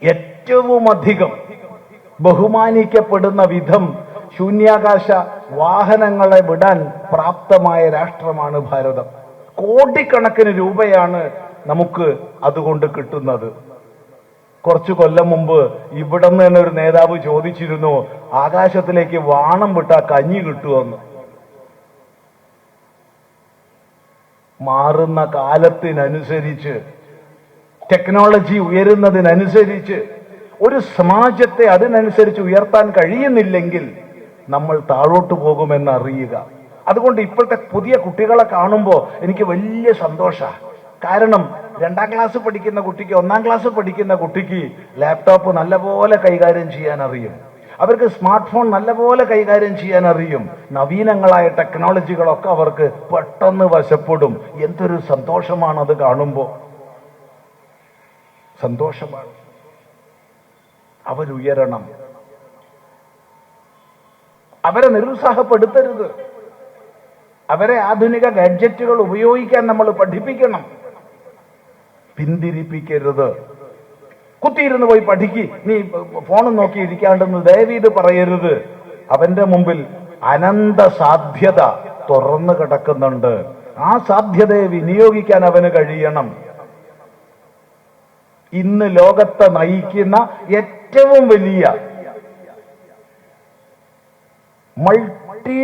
ഏറ്റവും അധികം ബഹുമാനിക്കപ്പെടുന്ന വിധം ശൂന്യാകാശ വാഹനങ്ങളെ വിടാൻ പ്രാപ്തമായ രാഷ്ട്രമാണ് ഭാരതം. കോടിക്കണക്കിന് രൂപയാണ് നമുക്ക് അതുകൊണ്ട് കിട്ടുന്നത്. കുറച്ചു കൊല്ലം മുമ്പ് ഇവിടെ നിന്ന് തന്നെ ഒരു നേതാവ് ചോദിച്ചിരുന്നു, ആകാശത്തിലേക്ക് വാണം വിട്ടാ കഞ്ഞി കിട്ടുമെന്ന്. മാറുന്ന കാലത്തിനനുസരിച്ച്, ടെക്നോളജി ഉയരുന്നതിനനുസരിച്ച് ഒരു സമാജത്തെ അതിനനുസരിച്ച് ഉയർത്താൻ കഴിയുന്നില്ലെങ്കിൽ നമ്മൾ താഴോട്ട് പോകുമെന്ന് അറിയുക. അതുകൊണ്ട് ഇപ്പോഴത്തെ പുതിയ കുട്ടികളെ കാണുമ്പോൾ എനിക്ക് വലിയ സന്തോഷമാണ്. കാരണം 2ാം ക്ലാസ് പഠിക്കുന്ന കുട്ടിക്ക് 1ാം ക്ലാസ് പഠിക്കുന്ന കുട്ടിക്ക് ലാപ്ടോപ്പ് നല്ലപോലെ കൈകാര്യം ചെയ്യാൻ അറിയും. അവർക്ക് സ്മാർട്ട് ഫോൺ നല്ലപോലെ കൈകാര്യം ചെയ്യാൻ അറിയും. നവീനങ്ങളായ ടെക്നോളജികളൊക്കെ അവർക്ക് പെട്ടെന്ന് വശപ്പെടും. എന്തൊരു സന്തോഷമാണ് അത് കാണുമ്പോൾ. സന്തോഷമാണ്. അവരുയരണം. അവരെ നിരുത്സാഹപ്പെടുത്തരുത്. അവരെ ആധുനിക ഗാഡ്ജറ്റുകൾ ഉപയോഗിക്കാൻ നമ്മൾ പഠിപ്പിക്കണം. പിന്തിരിപ്പിക്കരുത്. കുത്തിയിരുന്ന് പോയി പഠിക്ക്, നീ ഫോണും നോക്കി ഇരിക്കാണ്ടെന്ന് ദയവീത് പറയരുത്. അവന്റെ മുമ്പിൽ അനന്ത സാധ്യത തുറന്നു കിടക്കുന്നുണ്ട്. ആ സാധ്യതയെ വിനിയോഗിക്കാൻ അവന് കഴിയണം. ഇന്ന് ലോകത്തെ നയിക്കുന്ന ഏറ്റവും വലിയ മൾട്ടി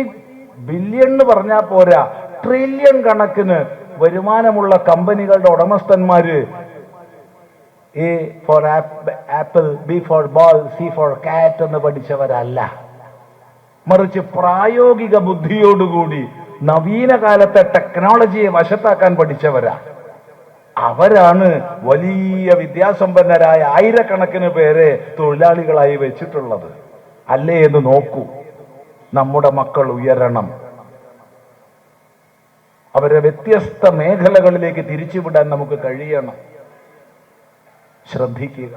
ബില്യൺ എന്ന് പറഞ്ഞാൽ പോരാ, ട്രില്യൺ കണക്കിന് വരുമാനമുള്ള കമ്പനികളുടെ ഉടമസ്ഥന്മാര് A for apple, B for ball, C for cat എന്ന് പഠിച്ചവരല്ല. മറിച്ച് പ്രായോഗിക ബുദ്ധിയോടുകൂടി നവീന കാലത്തെ ടെക്നോളജിയെ വശത്താക്കാൻ പഠിച്ചവരാ. അവരാണ് വലിയ വിദ്യാസമ്പന്നരായ ആയിരക്കണക്കിന് പേരെ തൊഴിലാളികളായി വെച്ചിട്ടുള്ളത്. അല്ലേ എന്ന് നോക്കൂ. നമ്മുടെ മക്കൾ ഉയരണം. അവരെ വ്യത്യസ്ത മേഖലകളിലേക്ക് തിരിച്ചുവിടാൻ നമുക്ക് കഴിയണം. ശ്രദ്ധിക്കുക.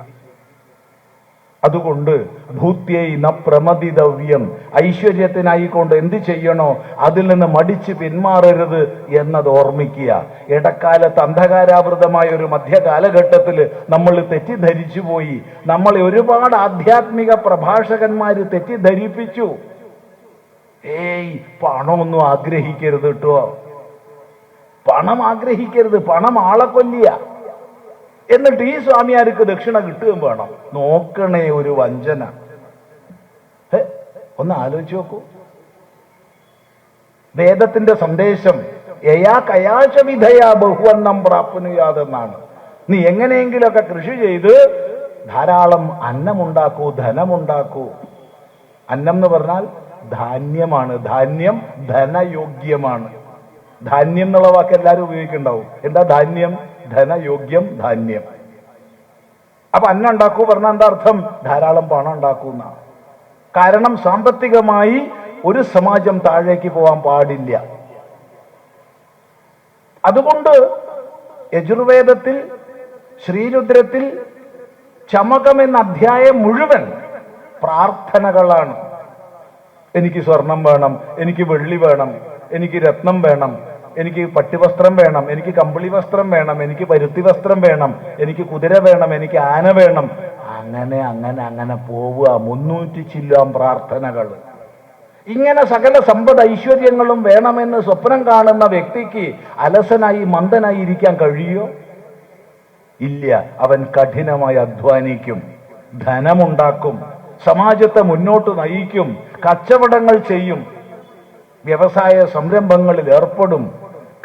അതുകൊണ്ട് ഭൂത്യൈ ന പ്രമദിതവ്യം, ഐശ്വര്യത്തിനായിക്കൊണ്ട് എന്ത് ചെയ്യണോ അതിൽ നിന്ന് മടിച്ച് പിന്മാറരുത് എന്നത് ഓർമ്മിക്കുക. ഇടക്കാലത്ത് അന്ധകാരാവൃതമായ ഒരു മധ്യകാലഘട്ടത്തിൽ നമ്മൾ തെറ്റിദ്ധരിച്ചു പോയി. നമ്മളെ ഒരുപാട് ആധ്യാത്മിക പ്രഭാഷകന്മാര് തെറ്റിദ്ധരിപ്പിച്ചു. പണമൊന്നും ആഗ്രഹിക്കരുത് കേട്ടോ. പണം ആഗ്രഹിക്കരുത്. പണം ആളെ കൊല്ലിയ. എന്നിട്ട് ഈ സ്വാമിയാർക്ക് ദക്ഷിണ കിട്ടുകയും വേണം. നോക്കണേ ഒരു വഞ്ചന. ഒന്ന് ആലോചിച്ച് നോക്കൂ. വേദത്തിന്റെ സന്ദേശം യയാ കയാശവിധയാ ബഹുവന്നം പ്രാപ്നുയാതെന്നാണ്. നീ എങ്ങനെയെങ്കിലൊക്കെ കൃഷി ചെയ്ത് ധാരാളം അന്നമുണ്ടാക്കൂ, ധനമുണ്ടാക്കൂ. അന്നം എന്ന് പറഞ്ഞാൽ ധാന്യമാണ്. ധാന്യം ധനയോഗ്യമാണ്. ധാന്യം എന്നുള്ള വാക്ക് എല്ലാവരും ഉപയോഗിക്കുന്നുണ്ടാവും. എന്താ ധാന്യം? ധനയോഗ്യം ധാന്യം. അപ്പൊ അന്നം ഉണ്ടാക്കൂ പറഞ്ഞാൽ എന്താ അർത്ഥം? ധാരാളം പണം ഉണ്ടാക്കുന്ന. കാരണം സാമ്പത്തികമായി ഒരു സമാജം താഴേക്ക് പോകാൻ പാടില്ല. അതുകൊണ്ട് യജുർവേദത്തിൽ, ശ്രീരുദ്രത്തിൽ ചമകം എന്ന അധ്യായം മുഴുവൻ പ്രാർത്ഥനകളാണ്. എനിക്ക് സ്വർണം വേണം, എനിക്ക് വെള്ളി വേണം, എനിക്ക് രത്നം വേണം, എനിക്ക് പട്ടുവസ്ത്രം വേണം, എനിക്ക് കമ്പിളി വസ്ത്രം വേണം, എനിക്ക് പരുത്തി വസ്ത്രം വേണം, എനിക്ക് കുതിര വേണം, എനിക്ക് ആന വേണം. അങ്ങനെ അങ്ങനെ അങ്ങനെ പോവുക. 300 ചില്ലുവാൻ പ്രാർത്ഥനകൾ. ഇങ്ങനെ സകല സമ്പദ് ഐശ്വര്യങ്ങളും വേണമെന്ന് സ്വപ്നം കാണുന്ന വ്യക്തിക്ക് അലസനായി മന്ദനായി ഇരിക്കാൻ കഴിയോ? ഇല്ല. അവൻ കഠിനമായി അധ്വാനിക്കും, ധനമുണ്ടാക്കും, സമാജത്തെ മുന്നോട്ട് നയിക്കും, കച്ചവടങ്ങൾ ചെയ്യും, വ്യവസായ സംരംഭങ്ങളിൽ ഏർപ്പെടും,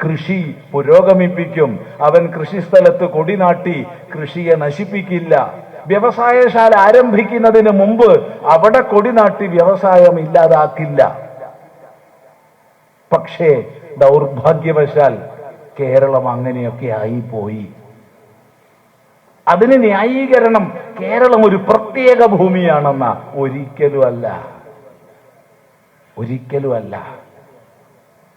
കൃഷി പുരോഗമിപ്പിക്കും. അവൻ കൃഷിസ്ഥലത്ത് കൊടിനാട്ടി കൃഷിയെ നശിപ്പിക്കില്ല. വ്യവസായശാല ആരംഭിക്കുന്നതിന് മുമ്പ് അവിടെ കൊടിനാട്ടി വ്യവസായം ഇല്ലാതാക്കില്ല. പക്ഷേ ദൗർഭാഗ്യവശാൽ കേരളം അങ്ങനെയൊക്കെ ആയിപ്പോയി. അതിന് ന്യായീകരണം കേരളം ഒരു പ്രത്യേക ഭൂമിയാണെന്ന? ഒരിക്കലുമല്ല, ഒരിക്കലുമല്ല.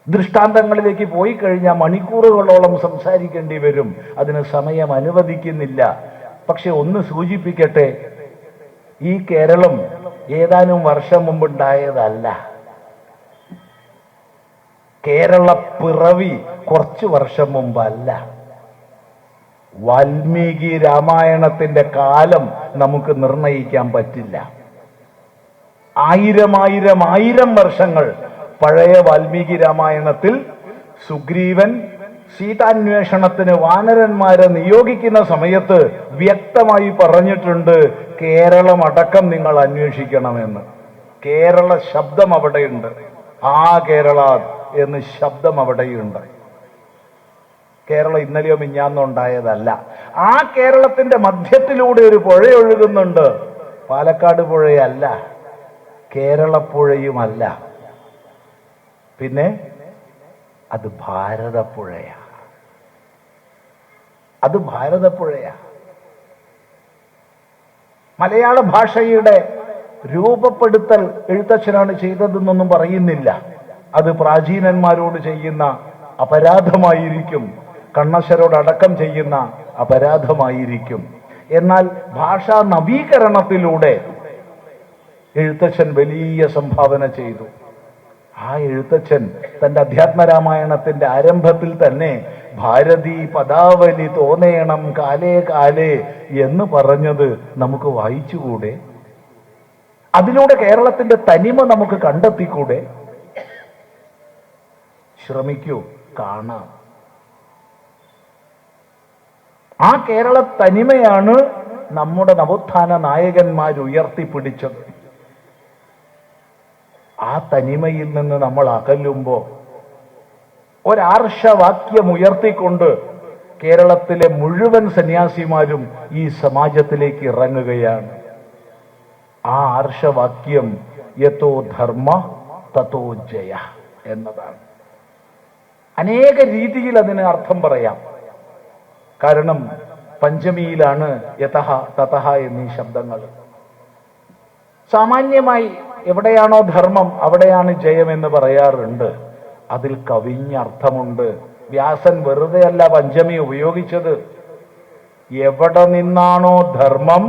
ദൃഷ്ടാന്തങ്ങളിലേക്ക് പോയി കഴിഞ്ഞാൽ മണിക്കൂറുകളോളം സംസാരിക്കേണ്ടി വരും. അതിന് സമയം അനുവദിക്കുന്നില്ല. പക്ഷെ ഒന്ന് സൂചിപ്പിക്കട്ടെ, ഈ കേരളം ഏതാനും വർഷം മുമ്പുണ്ടായതല്ല. കേരള പിറവി കുറച്ചു വർഷം മുമ്പല്ല. വാൽമീകി രാമായണത്തിന്റെ കാലം നമുക്ക് നിർണയിക്കാൻ പറ്റില്ല. ആയിരം വർഷങ്ങൾ പഴയ വാൽമീകി രാമായണത്തിൽ സുഗ്രീവൻ സീതാന്വേഷണത്തിന് വാനരന്മാരെ നിയോഗിക്കുന്ന സമയത്ത് വ്യക്തമായി പറഞ്ഞിട്ടുണ്ട്, കേരളമടക്കം നിങ്ങൾ അന്വേഷിക്കണമെന്ന്. കേരള ശബ്ദം അവിടെയുണ്ട്. ആ കേരള എന്ന് ശബ്ദം അവിടെയുണ്ട്. കേരളം ഇന്നലെയോ മിഞ്ഞാന്നോ ഉണ്ടായതല്ല. ആ കേരളത്തിന്റെ മധ്യത്തിലൂടെ ഒരു പുഴ ഒഴുകുന്നുണ്ട്. പാലക്കാട് പുഴയല്ല, കേരളപ്പുഴയുമല്ല, പിന്നെ അത് ഭാരതപ്പുഴയാ. അത് ഭാരതപ്പുഴയാ. മലയാള ഭാഷയുടെ രൂപപ്പെടുത്തൽ എഴുത്തച്ഛനാണ് ചെയ്തതെന്നൊന്നും പറയുന്നില്ല. അത് പ്രാചീനന്മാരോട് ചെയ്യുന്ന അപരാധമായിരിക്കും, കണ്ണശരോടടക്കം ചെയ്യുന്ന അപരാധമായിരിക്കും. എന്നാൽ ഭാഷാ നവീകരണത്തിലൂടെ എഴുത്തച്ഛൻ വലിയ സംഭാവന ചെയ്തു. ആ എഴുത്തച്ഛൻ തന്റെ അധ്യാത്മരാമായണത്തിന്റെ ആരംഭത്തിൽ തന്നെ ഭാരതീ പദാവലി തോന്നേണം കാലേ കാലേ എന്ന് പറഞ്ഞത് നമുക്ക് വായിച്ചുകൂടെ? അതിലൂടെ കേരളത്തിന്റെ തനിമ നമുക്ക് കണ്ടെത്തിക്കൂടെ? ശ്രമിക്കൂ, കാണാം. ആ കേരള തനിമയാണ് നമ്മുടെ നവോത്ഥാന നായകന്മാർ ഉയർത്തിപ്പിടിച്ചത്. ആ തനിമയിൽ നിന്ന് നമ്മൾ അകലുമ്പോ ഒരാർഷവാക്യം ഉയർത്തിക്കൊണ്ട് കേരളത്തിലെ മുഴുവൻ സന്യാസിമാരും ഈ സമാജത്തിലേക്ക് ഇറങ്ങുകയാണ്. ആ ആർഷവാക്യം യതോ ധർമ്മ തതോ ജയ എന്നതാണ്. അനേക രീതിയിൽ അതിന് അർത്ഥം പറയാം. കാരണം പഞ്ചമിയിലാണ് യതഹ തതഹ എന്നീ ശബ്ദങ്ങൾ. സാമാന്യമായി എവിടെയാണോ ധർമ്മം അവിടെയാണ് ജയം എന്ന് പറയാറുണ്ട്. അതിൽ കവിഞ്ഞ അർത്ഥമുണ്ട്. വ്യാസൻ വെറുതെ അല്ല പഞ്ചമി ഉപയോഗിച്ചത്. എവിടെ നിന്നാണോ ധർമ്മം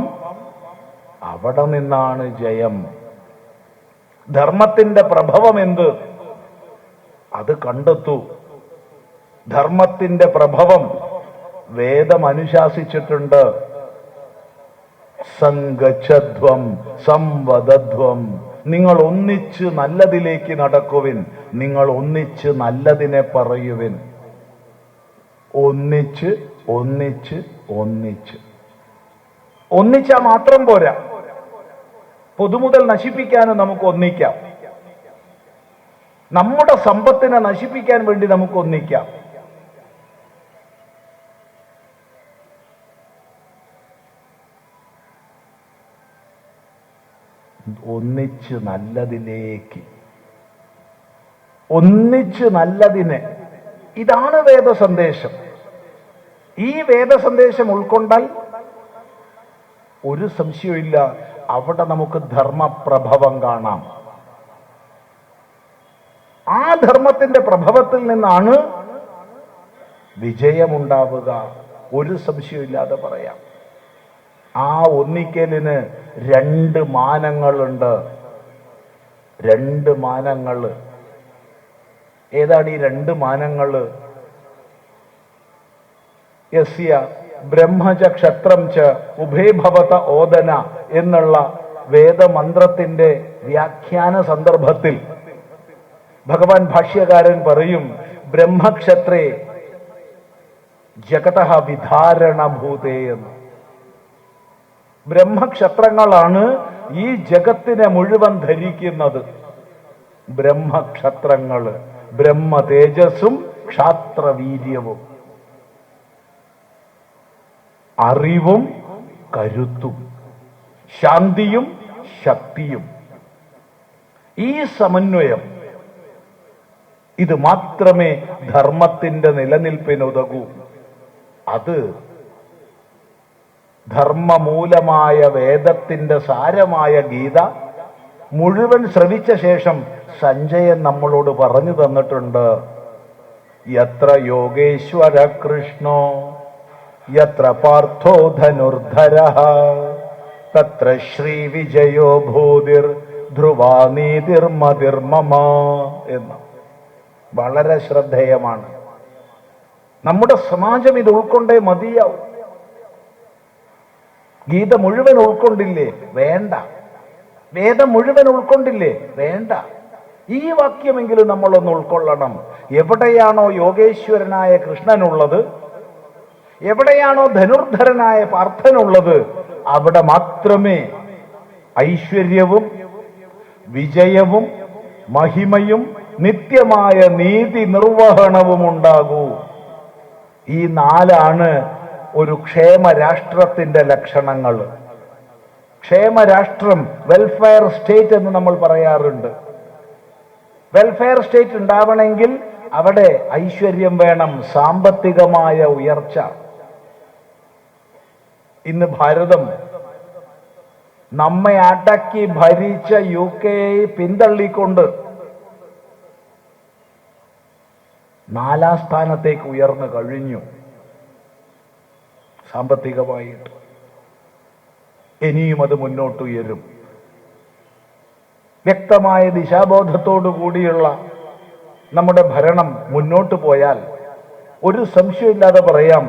അവിടെ നിന്നാണ് ജയം. ധർമ്മത്തിന്റെ പ്രഭവം എന്ത്? അത് കണ്ടെത്തൂ. ധർമ്മത്തിന്റെ പ്രഭവം വേദം അനുശാസിച്ചിട്ടുണ്ട്. സംഗച്ഛധ്വം സംവദധ്വം. നിങ്ങൾ ഒന്നിച്ച് നല്ലതിലേക്ക് നടക്കുവിൻ, നിങ്ങൾ ഒന്നിച്ച് നല്ലതിനെ പറയുവിൻ. ഒന്നിച്ച് ഒന്നിച്ച് ഒന്നിച്ച് ഒന്നിച്ചാൽ മാത്രം പോരാ. പൊതുമുതൽ നശിപ്പിക്കാനും നമുക്ക് ഒന്നിക്കാം. നമ്മുടെ സമ്പത്തിനെ നശിപ്പിക്കാൻ വേണ്ടി നമുക്ക് ഒന്നിക്കാം. ഒന്നിച്ച് നല്ലതിലേക്ക്, ഒന്നിച്ച് നല്ലതിനെ. ഇതാണ് വേദസന്ദേശം. ഈ വേദസന്ദേശം ഉൾക്കൊണ്ടാൽ ഒരു സംശയമില്ല, അവിടെ നമുക്ക് ധർമ്മപ്രഭവം കാണാം. ആ ധർമ്മത്തിന്റെ പ്രഭവത്തിൽ നിന്നാണ് വിജയമുണ്ടാവുക. ഒരു സംശയമില്ലാതെ പറയാം. ആ ഒന്നിക്കലിന് രണ്ട് മാനങ്ങളുണ്ട്. രണ്ട് മാനങ്ങൾ. ഏതാണ് ഈ രണ്ട് മാനങ്ങൾ? യസ്യ ബ്രഹ്മച ക്ഷത്രം ച ഉഭേ ഭവത ഓദന എന്നുള്ള വേദമന്ത്രത്തിന്റെ വ്യാഖ്യാന സന്ദർഭത്തിൽ ഭഗവാൻ ഭാഷ്യകാരൻ പറയും, ബ്രഹ്മക്ഷത്രേ ജഗതഃ വിധാരണഭൂതേ എന്ന്. ബ്രഹ്മക്ഷത്രങ്ങളാണ് ഈ ജഗത്തിനെ മുഴുവൻ ധരിക്കുന്നത്. ബ്രഹ്മക്ഷത്രങ്ങൾ, ബ്രഹ്മ തേജസ്സും ക്ഷാത്രവീര്യവും, അറിവും കരുത്തും, ശാന്തിയും ശക്തിയും. ഈ സമന്വയം, ഇത് മാത്രമേ ധർമ്മത്തിന്റെ നിലനിൽപ്പിനുതകൂ. അത് ധർമ്മമൂലമായ വേദത്തിന്റെ സാരമായ ഗീത മുഴുവൻ ശ്രവിച്ച ശേഷം സഞ്ജയൻ നമ്മളോട് പറഞ്ഞു തന്നിട്ടുണ്ട്. യത്ര യോഗേശ്വര കൃഷ്ണോ യത്ര പാർത്ഥോ ധനുർധരഃ തത്ര ശ്രീവിജയോ ഭൂതിർ ധ്രുവാ നീതിർമതിർമമ എന്ന്. വളരെ ശ്രദ്ധേയമാണ്. നമ്മുടെ സമാജം ഇത് ഉൾക്കൊണ്ടേ മതിയാവും. ഗീത മുഴുവൻ ഉൾക്കൊണ്ടില്ലേ? വേണ്ട. വേദം മുഴുവൻ ഉൾക്കൊണ്ടില്ലേ? വേണ്ട. ഈ വാക്യമെങ്കിലും നമ്മളൊന്ന് ഉൾക്കൊള്ളണം. എവിടെയാണോ യോഗേശ്വരനായ കൃഷ്ണനുള്ളത്, എവിടെയാണോ ധനുർധരനായ പാർത്ഥനുള്ളത്, അവിടെ മാത്രമേ ഐശ്വര്യവും വിജയവും മഹിമയും നിത്യമായ നീതി നിർവഹണവും ഉണ്ടാകൂ. ഈ നാലാണ് ഒരു ക്ഷേമരാഷ്ട്രത്തിന്റെ ലക്ഷണങ്ങൾ. ക്ഷേമരാഷ്ട്രം, വെൽഫെയർ സ്റ്റേറ്റ് എന്ന് നമ്മൾ പറയാറുണ്ട്. വെൽഫെയർ സ്റ്റേറ്റ് ഉണ്ടാവണമെങ്കിൽ അവിടെ ഐശ്വര്യം വേണം, സാമ്പത്തികമായ ഉയർച്ച. ഇന്ന് ഭാരതം നമ്മെ അടക്കി ഭരിച്ച UK പിന്തള്ളിക്കൊണ്ട് 4ാം സ്ഥാനത്തേക്ക് ഉയർന്നു കഴിഞ്ഞു സാമ്പത്തികമായിട്ട്. ഇനിയും അത് മുന്നോട്ടുയരും. വ്യക്തമായ ദിശാബോധത്തോടു കൂടിയുള്ള നമ്മുടെ ഭരണം മുന്നോട്ട് പോയാൽ ഒരു സംശയമില്ലാതെ പറയാം,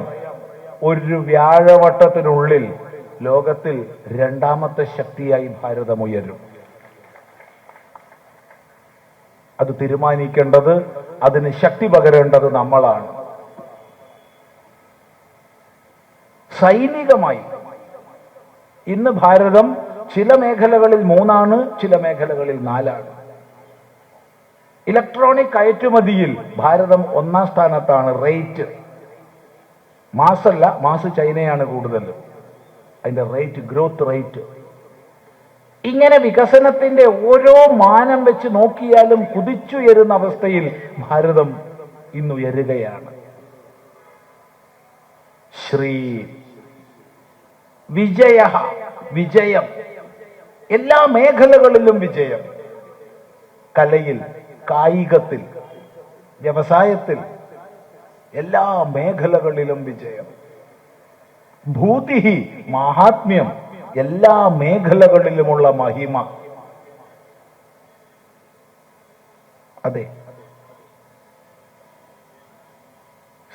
ഒരു വ്യാഴവട്ടത്തിനുള്ളിൽ ലോകത്തിൽ 2ാമത്തെ ശക്തിയായി ഭാരതം ഉയരും. അത് തീരുമാനിക്കേണ്ടത്, അതിന് ശക്തി പകരേണ്ടത് നമ്മളാണ്. സൈനികമായി ഇന്ന് ഭാരതം ചില മേഖലകളിൽ 3, ചില മേഖലകളിൽ 4. ഇലക്ട്രോണിക് കയറ്റുമതിയിൽ ഭാരതം 1ാം സ്ഥാനത്താണ്. റേറ്റ് മാസല്ല, മാസ് ചൈനയാണ് കൂടുതൽ. അതിന്റെ റേറ്റ്, ഗ്രോത്ത് റേറ്റ്. ഇങ്ങനെ വികസനത്തിന്റെ ഓരോ മാനം വെച്ച് നോക്കിയാലും കുതിച്ചുയരുന്ന അവസ്ഥയിൽ ഭാരതം ഇന്നുയരുകയാണ്. ശ്രീ വിജയ, വിജയം, എല്ലാ മേഖലകളിലും വിജയം. കലയിൽ, കായികത്തിൽ, വ്യവസായത്തിൽ, എല്ലാ മേഖലകളിലും വിജയം. ഭൂതിഹി, മാഹാത്മ്യം, എല്ലാ മേഖലകളിലുമുള്ള മഹിമ. അതെ,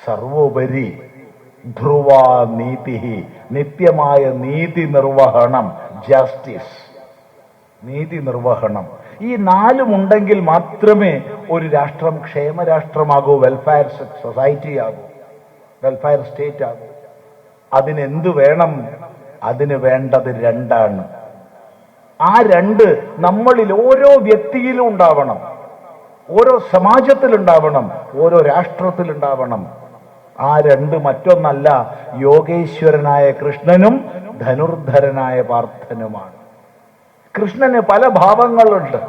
സർവോപരി ധ്രുവാ നീതി, നിത്യമായ നീതി നിർവഹണം, ജസ്റ്റിസ്, നീതി നിർവഹണം. ഈ 4 ഉണ്ടെങ്കിൽ മാത്രമേ ഒരു രാഷ്ട്രം ക്ഷേമരാഷ്ട്രമാകൂ, വെൽഫെയർ സൊസൈറ്റി ആകൂ, വെൽഫെയർ സ്റ്റേറ്റ് ആകൂ. അതിനെന്ത് വേണം? അതിന് വേണ്ടത് 2ആണ്. ആ 2 നമ്മളിൽ ഓരോ വ്യക്തിയിലും ഉണ്ടാവണം, ഓരോ സമാജത്തിലുണ്ടാവണം, ഓരോ രാഷ്ട്രത്തിലുണ്ടാവണം. ആ 2 മറ്റൊന്നല്ല, യോഗേശ്വരനായ കൃഷ്ണനും ധനുർധരനായ പാർത്ഥനുമാണ്. കൃഷ്ണന് പല ഭാവങ്ങളുണ്ട്.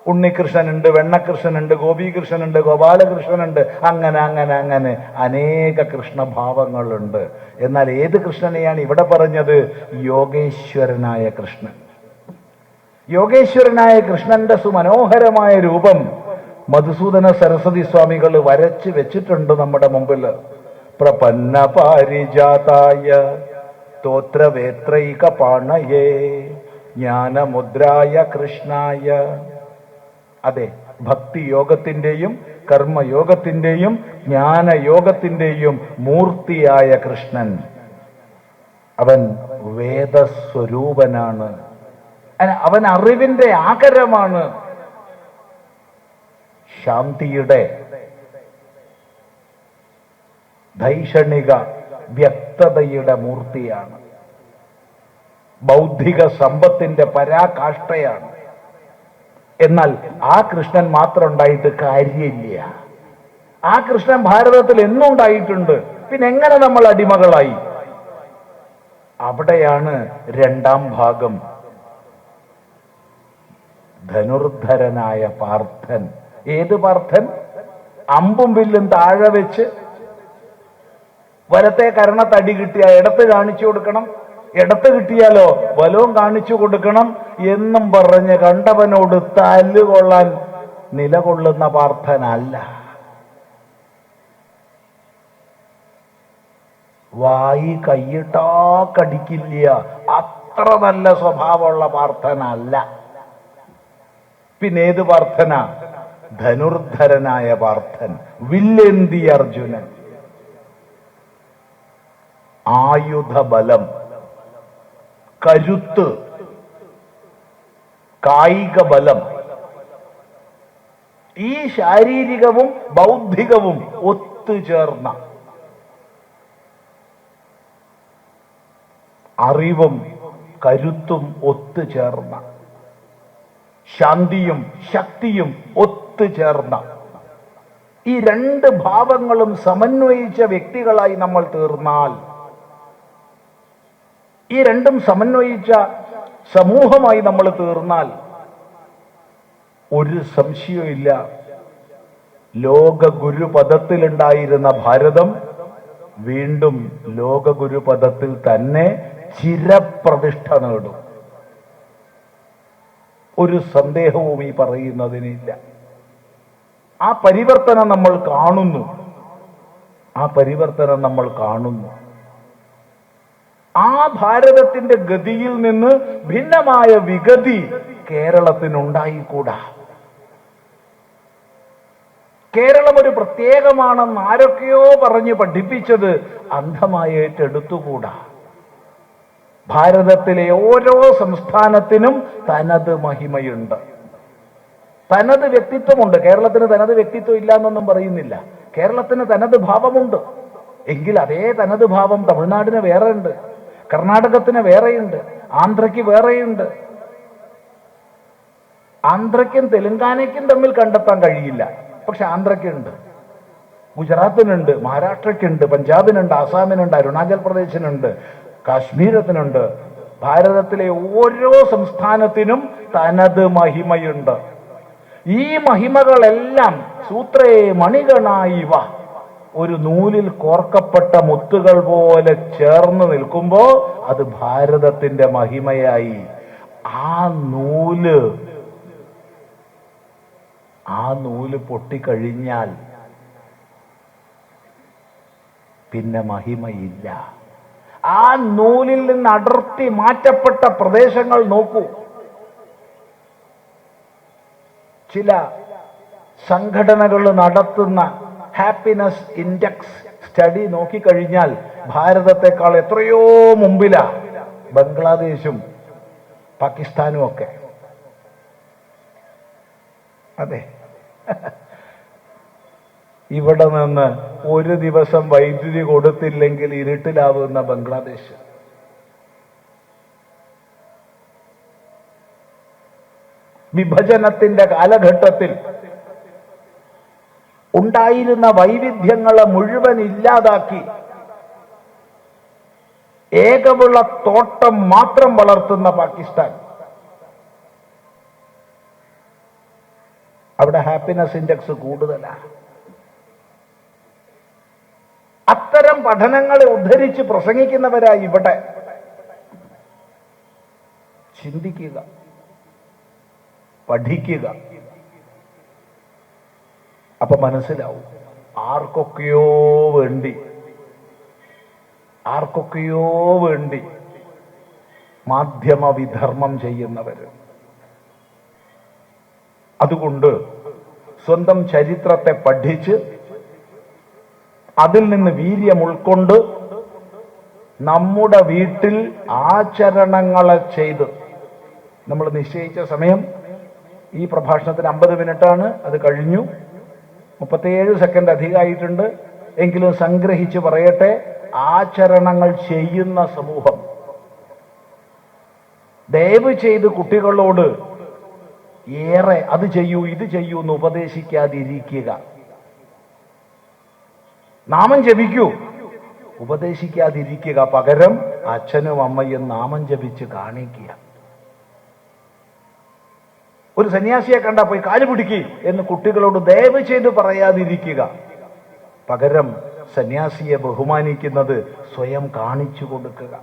ഉണ്ണികൃഷ്ണനുണ്ട്, വെണ്ണകൃഷ്ണനുണ്ട്, ഗോപീകൃഷ്ണനുണ്ട്, ഗോപാലകൃഷ്ണനുണ്ട്, അങ്ങനെ അങ്ങനെ അങ്ങനെ അനേക കൃഷ്ണഭാവങ്ങളുണ്ട്. എന്നാൽ ഏത് കൃഷ്ണനെയാണ് ഇവിടെ പറഞ്ഞത്? യോഗേശ്വരനായ കൃഷ്ണൻ. യോഗേശ്വരനായ കൃഷ്ണന്റെ സുമനോഹരമായ രൂപം മധുസൂദന സരസ്വതി സ്വാമികൾ വരച്ച് വെച്ചിട്ടുണ്ട് നമ്മുടെ മുമ്പിൽ. പ്രപന്ന പാരിജാതായ സ്തോത്രവേത്രൈക പാണയേ ജ്ഞാനമുദ്രായ കൃഷ്ണായ. അതെ, ഭക്തിയോഗത്തിന്റെയും കർമ്മയോഗത്തിന്റെയും ജ്ഞാനയോഗത്തിന്റെയും മൂർത്തിയായ കൃഷ്ണൻ. അവൻ വേദസ്വരൂപനാണ്, അവൻ അറിവിന്റെ ആകരമാണ്, ശാന്തിയുടെ ധൈഷണിക വ്യക്തതയുടെ മൂർത്തിയാണ്, ബൗദ്ധിക സമ്പത്തിന്റെ പരാകാഷ്ഠയാണ്. എന്നാൽ ആ കൃഷ്ണൻ മാത്രം ഉണ്ടായിട്ട് കാര്യമില്ല. ആ കൃഷ്ണൻ ഭാരതത്തിൽ എന്നും ഉണ്ടായിട്ടുണ്ട്. പിന്നെ എങ്ങനെ നമ്മൾ അടിമകളായി? അവിടെയാണ് 2ാം ഭാഗം. ധനുർധരനായ പാർത്ഥൻ. ഏത് പാർത്ഥൻ? അമ്പും വില്ലും താഴെ വെച്ച് വലത്തെ കരണത്തടി കിട്ടിയ ഇടത്ത് കാണിച്ചു കൊടുക്കണം, ഇടത്ത് കിട്ടിയാലോ വലവും കാണിച്ചു കൊടുക്കണം എന്നും പറഞ്ഞ് കണ്ടവനോട് തല്ലുകൊള്ളാൻ നിലകൊള്ളുന്ന പാർത്ഥനല്ല. വായി കൈയിട്ടാ കടിക്കില്ല, അത്ര നല്ല സ്വഭാവമുള്ള പാർത്ഥനല്ല. പിന്നെ ഏത് പാർത്ഥന? ധനുർധരനായ പാർത്ഥൻ, വില്ലേന്തി അർജുനൻ. ആയുധബലം, കരുത്ത്, കായിക ബലം, ഈ ശാരീരികവും ബൗദ്ധികവും ഒത്തുചേർന്ന അറിവും കരുത്തും ഒത്തുചേർന്ന ശാന്തിയും ശക്തിയും ഒത്തുചേർന്ന ഈ രണ്ട് ഭാവങ്ങളും സമന്വയിച്ച വ്യക്തികളായി നമ്മൾ തീർന്നാൽ, ഈ രണ്ടും സമന്വയിച്ച സമൂഹമായി നമ്മൾ തീർന്നാൽ, ഒരു സംശയവുമില്ല, ലോകഗുരുപദത്തിലുണ്ടായിരുന്ന ഭാരതം വീണ്ടും ലോകഗുരുപദത്തിൽ തന്നെ ചിരപ്രതിഷ്ഠ നേടും. ഒരു സന്ദേഹവും ഈ പറയുന്നതിനില്ല. ആ പരിവർത്തനം നമ്മൾ കാണുന്നു. ആ പരിവർത്തനം നമ്മൾ കാണുന്നു. ആ ഭാരതത്തിന്റെ ഗതിയിൽ നിന്ന് ഭിന്നമായ വിഗതി കേരളത്തിനുണ്ടായിക്കൂടാ. കേരളം ഒരു പ്രത്യേകമാണെന്ന് ആരൊക്കെയോ പറഞ്ഞ് പഠിപ്പിച്ചത് അന്ധമായി ഏറ്റെടുത്തുകൂടാ. ഭാരതത്തിലെ ഓരോ സംസ്ഥാനത്തിനും തനത് മഹിമയുണ്ട്, തനത് വ്യക്തിത്വമുണ്ട്. കേരളത്തിന് തനത് വ്യക്തിത്വം ഇല്ല എന്നൊന്നും പറയുന്നില്ല. കേരളത്തിന് തനത് ഭാവമുണ്ട്. എങ്കിൽ അതേ തനത് ഭാവം തമിഴ്നാടിന് വേറെയുണ്ട്, കർണാടകത്തിന് വേറെയുണ്ട്, ആന്ധ്രയ്ക്ക് വേറെയുണ്ട്. ആന്ധ്രയ്ക്കും തെലുങ്കാനയ്ക്കും തമ്മിൽ കണ്ടെത്താൻ കഴിയില്ല, പക്ഷെ ആന്ധ്രയ്ക്കുണ്ട്, ഗുജറാത്തിനുണ്ട്, മഹാരാഷ്ട്രയ്ക്കുണ്ട്, പഞ്ചാബിനുണ്ട്, ആസാമിനുണ്ട്, അരുണാചൽ പ്രദേശിനുണ്ട്, കാശ്മീരത്തിനുണ്ട്. ഭാരതത്തിലെ ഓരോ സംസ്ഥാനത്തിനും തനത് മഹിമയുണ്ട്. ഈ മഹിമകളെല്ലാം സൂത്രേ മണികണായിവ ഒരു നൂലിൽ കോർക്കപ്പെട്ട മുത്തുകൾ പോലെ ചേർന്ന് നിൽക്കുമ്പോ അത് ഭാരതത്തിന്റെ മഹിമയായി. ആ നൂല് പൊട്ടിക്കഴിഞ്ഞാൽ പിന്നെ മഹിമയില്ല. ആ നൂലിൽ നിന്ന് അടർത്തി മാറ്റപ്പെട്ട പ്രദേശങ്ങൾ നോക്കൂ. ചില സംഘടനകൾ നടത്തുന്ന ഹാപ്പിനെസ് ഇൻഡെക്സ് സ്റ്റഡി നോക്കിക്കഴിഞ്ഞാൽ ഭാരതത്തെക്കാൾ എത്രയോ മുമ്പിലാ ബംഗ്ലാദേശും പാകിസ്ഥാനും ഒക്കെ. അതെ, ഇവിടെ നിന്ന് ഒരു ദിവസം വൈദ്യുതി കൊടുത്തില്ലെങ്കിൽ ഇരുട്ടിലാവുന്ന ബംഗ്ലാദേശ്. വിഭജനത്തിന്റെ കാലഘട്ടത്തിൽ ഉണ്ടായിരുന്ന വൈവിധ്യങ്ങളെ മുഴുവൻ ഇല്ലാതാക്കി ഏകവിള തോട്ടം മാത്രം വളർത്തുന്ന പാകിസ്ഥാൻ. അവിടെ ഹാപ്പിനെസ് ഇൻഡെക്സ് കൂടുതലാണ്. അത്തരം പഠനങ്ങളെ ഉദ്ധരിച്ച് പ്രസംഗിക്കുന്നവരായി ഇവിടെ. ചിന്തിക്കുക, പഠിക്കുക, അപ്പൊ മനസ്സിലാവും. ആർക്കൊക്കെയോ വേണ്ടി മാധ്യമ വിധർമ്മം ചെയ്യുന്നവര്. അതുകൊണ്ട് സ്വന്തം ചരിത്രത്തെ പഠിച്ച് അതിൽ നിന്ന് വീര്യം ഉൾക്കൊണ്ട് നമ്മുടെ വീട്ടിൽ ആചരണങ്ങളെ ചെയ്ത്, നമ്മൾ നിശ്ചയിച്ച സമയം ഈ പ്രഭാഷണത്തിന് 50 മിനിറ്റാണ്, അത് കഴിഞ്ഞു. 37 സെക്കൻഡ് അധികമായിട്ടുണ്ട്. എങ്കിലും സംഗ്രഹിച്ച് പറയട്ടെ, ആചരണങ്ങൾ ചെയ്യുന്ന സമൂഹം. ദയവ് ചെയ്ത് കുട്ടികളോട് ഏറെ അത് ചെയ്യൂ ഇത് ചെയ്യൂ എന്ന് ഉപദേശിക്കാതിരിക്കുക. നാമം ജപിക്കൂ, ഉപദേശിക്കാതിരിക്കുക. പകരം അച്ഛനും അമ്മയും നാമം ജപിച്ച് കാണിക്കുക. ഒരു സന്യാസിയെ കണ്ടാ പോയി കാല് പിടിക്കുക എന്ന് കുട്ടികളോട് ദയവ് ചെയ്ത് പറയാതിരിക്കുക. പകരം സന്യാസിയെ ബഹുമാനിക്കുന്നത് സ്വയം കാണിച്ചു കൊടുക്കുക.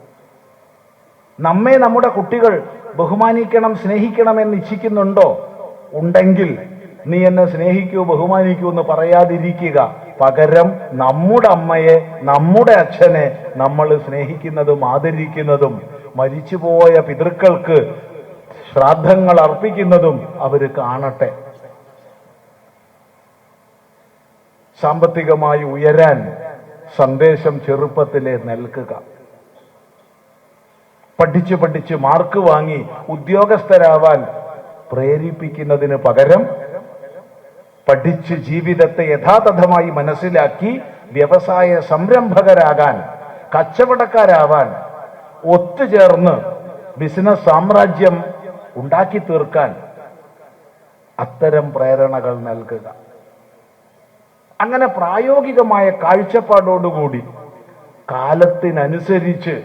നമ്മെ നമ്മുടെ കുട്ടികൾ ബഹുമാനിക്കണം, സ്നേഹിക്കണമെന്ന് ഇച്ഛിക്കുന്നുണ്ടോ? ഉണ്ടെങ്കിൽ നീ എന്നെ സ്നേഹിക്കൂ, ബഹുമാനിക്കൂ എന്ന് പറയാതിരിക്കുക. പകരം നമ്മുടെ അമ്മയെ, നമ്മുടെ അച്ഛനെ നമ്മൾ സ്നേഹിക്കുന്നതും ആദരിക്കുന്നതും, മരിച്ചുപോയ പിതൃക്കൾക്ക് ശ്രാദ്ധങ്ങൾ അർപ്പിക്കുന്നതും അവര് കാണട്ടെ. സാമ്പത്തികമായി ഉയരാൻ സന്ദേശം ചെറുപ്പത്തിലെ നൽകുക. പഠിച്ച് മാർക്ക് വാങ്ങി ഉദ്യോഗസ്ഥരാവാൻ പ്രേരിപ്പിക്കുന്നതിന് പകരം പഠിച്ച് ജീവിതത്തെ യഥാതഥമായി മനസ്സിലാക്കി വ്യവസായ സംരംഭകരാകാൻ, കച്ചവടക്കാരാവാൻ, ഒത്തുചേർന്ന് ബിസിനസ് സാമ്രാജ്യം ഉണ്ടാക്കി തീർക്കാൻ അത്തരം പ്രേരണകൾ നൽകുക. അങ്ങനെ പ്രായോഗികമായ കാഴ്ചപ്പാടോടുകൂടി കാലത്തിനനുസരിച്ച്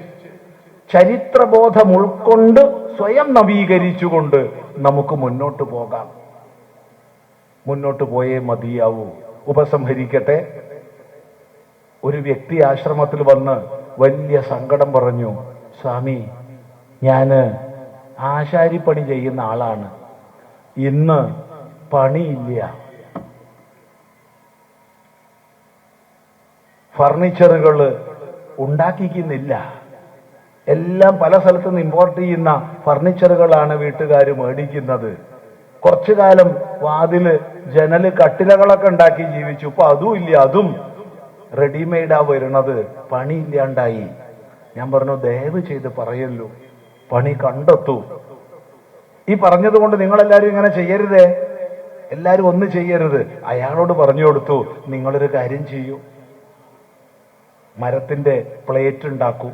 ചരിത്രബോധം ഉൾക്കൊണ്ട് സ്വയം നവീകരിച്ചുകൊണ്ട് നമുക്ക് മുന്നോട്ട് പോകാം. മുന്നോട്ട് പോയേ മതിയാവൂ. ഉപസംഹരിക്കട്ടെ. ഒരു വ്യക്തി ആശ്രമത്തിൽ വന്ന് വലിയ സങ്കടം പറഞ്ഞു, സ്വാമി, ഞാന് ആശാരിപ്പണി ചെയ്യുന്ന ആളാണ്, ഇന്ന് പണിയില്ല, ഫർണിച്ചറുകൾ ഉണ്ടാക്കിക്കുന്നില്ല, എല്ലാം പല സ്ഥലത്തു നിന്ന് ഇമ്പോർട്ട് ചെയ്യുന്ന ഫർണിച്ചറുകളാണ് വീട്ടുകാർ മേടിക്കുന്നത്. കുറച്ചു കാലം വാതില്, ജനല്, കട്ടിലകളൊക്കെ ഉണ്ടാക്കി ജീവിച്ചു. ഇപ്പൊ അതും ഇല്ല, അതും റെഡിമെയ്ഡാ വരുന്നത്, പണിയില്ലാണ്ടായി. ഞാൻ പറഞ്ഞു, ദയവ് ചെയ്ത് പറയല്ലോ, പണി കണ്ടെത്തൂ. ഈ പറഞ്ഞതുകൊണ്ട് നിങ്ങളെല്ലാരും ഇങ്ങനെ ചെയ്യരുതേ, എല്ലാരും ഒന്ന് ചെയ്യരുത്. അയാളോട് പറഞ്ഞു കൊടുത്തു, നിങ്ങളൊരു കാര്യം ചെയ്യൂ, മരത്തിന്റെ പ്ലേറ്റ് ഉണ്ടാക്കൂ,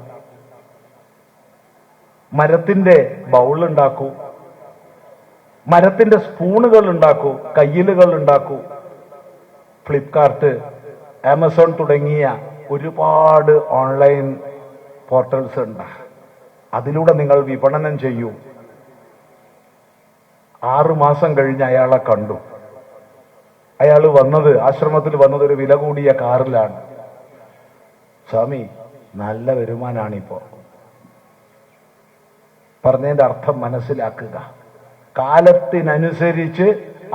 മരത്തിന്റെ ബൗൾ ഉണ്ടാക്കൂ, മരത്തിന്റെ സ്പൂണുകൾ ഉണ്ടാക്കൂ, കയ്യിലുകൾ ഉണ്ടാക്കൂ. ഫ്ലിപ്കാർട്ട്, ആമസോൺ തുടങ്ങിയ ഒരുപാട് ഓൺലൈൻ പോർട്ടൽസ് ഉണ്ട്. അതിലൂടെ നിങ്ങൾ വിപണനം ചെയ്യൂ. 6 മാസം കഴിഞ്ഞ് അയാളെ കണ്ടു. അയാൾ വന്നത്, ആശ്രമത്തിൽ വന്നത് ഒരു വില കൂടിയ കാറിലാണ്. സ്വാമി, നല്ല വരുമാനാണിപ്പോ. പറഞ്ഞതിന്റെ അർത്ഥം മനസ്സിലാക്കുക. കാലത്തിനനുസരിച്ച്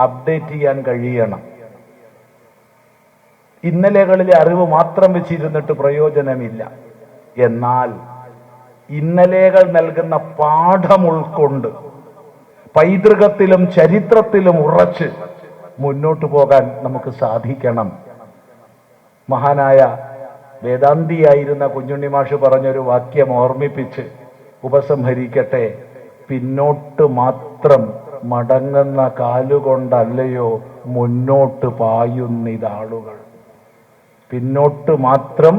അപ്ഡേറ്റ് ചെയ്യാൻ കഴിയണം. ഇന്നലെകളിലെ അറിവ് മാത്രം വെച്ചിരുന്നിട്ട് പ്രയോജനമില്ല. എന്നാൽ ഇന്നലെകൾ നൽകുന്ന പാഠം ഉൾക്കൊണ്ട് പൈതൃകത്തിലും ചരിത്രത്തിലും ഉറച്ച് മുന്നോട്ട് പോകാൻ നമുക്ക് സാധിക്കണം. മഹാനായ വേദാന്തിയായിരുന്ന കുഞ്ഞുണ്ണി മാഷ് പറഞ്ഞൊരു വാക്യം ഓർമ്മിപ്പിച്ച് ഉപസംഹരിക്കട്ടെ. പിന്നോട്ട് മാത്രം മടങ്ങുന്ന കാലുകൊണ്ടല്ലയോ മുന്നോട്ട് പായുന്നിതാളുകൾ. പിന്നോട്ട് മാത്രം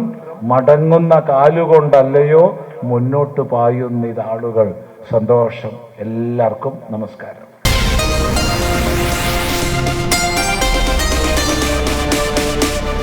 മടങ്ങുന്ന കാലുകൊണ്ടല്ലയോ മുന്നോട്ട് പായുന്നിതാളുകൾ. സന്തോഷം. എല്ലാവർക്കും നമസ്കാരം.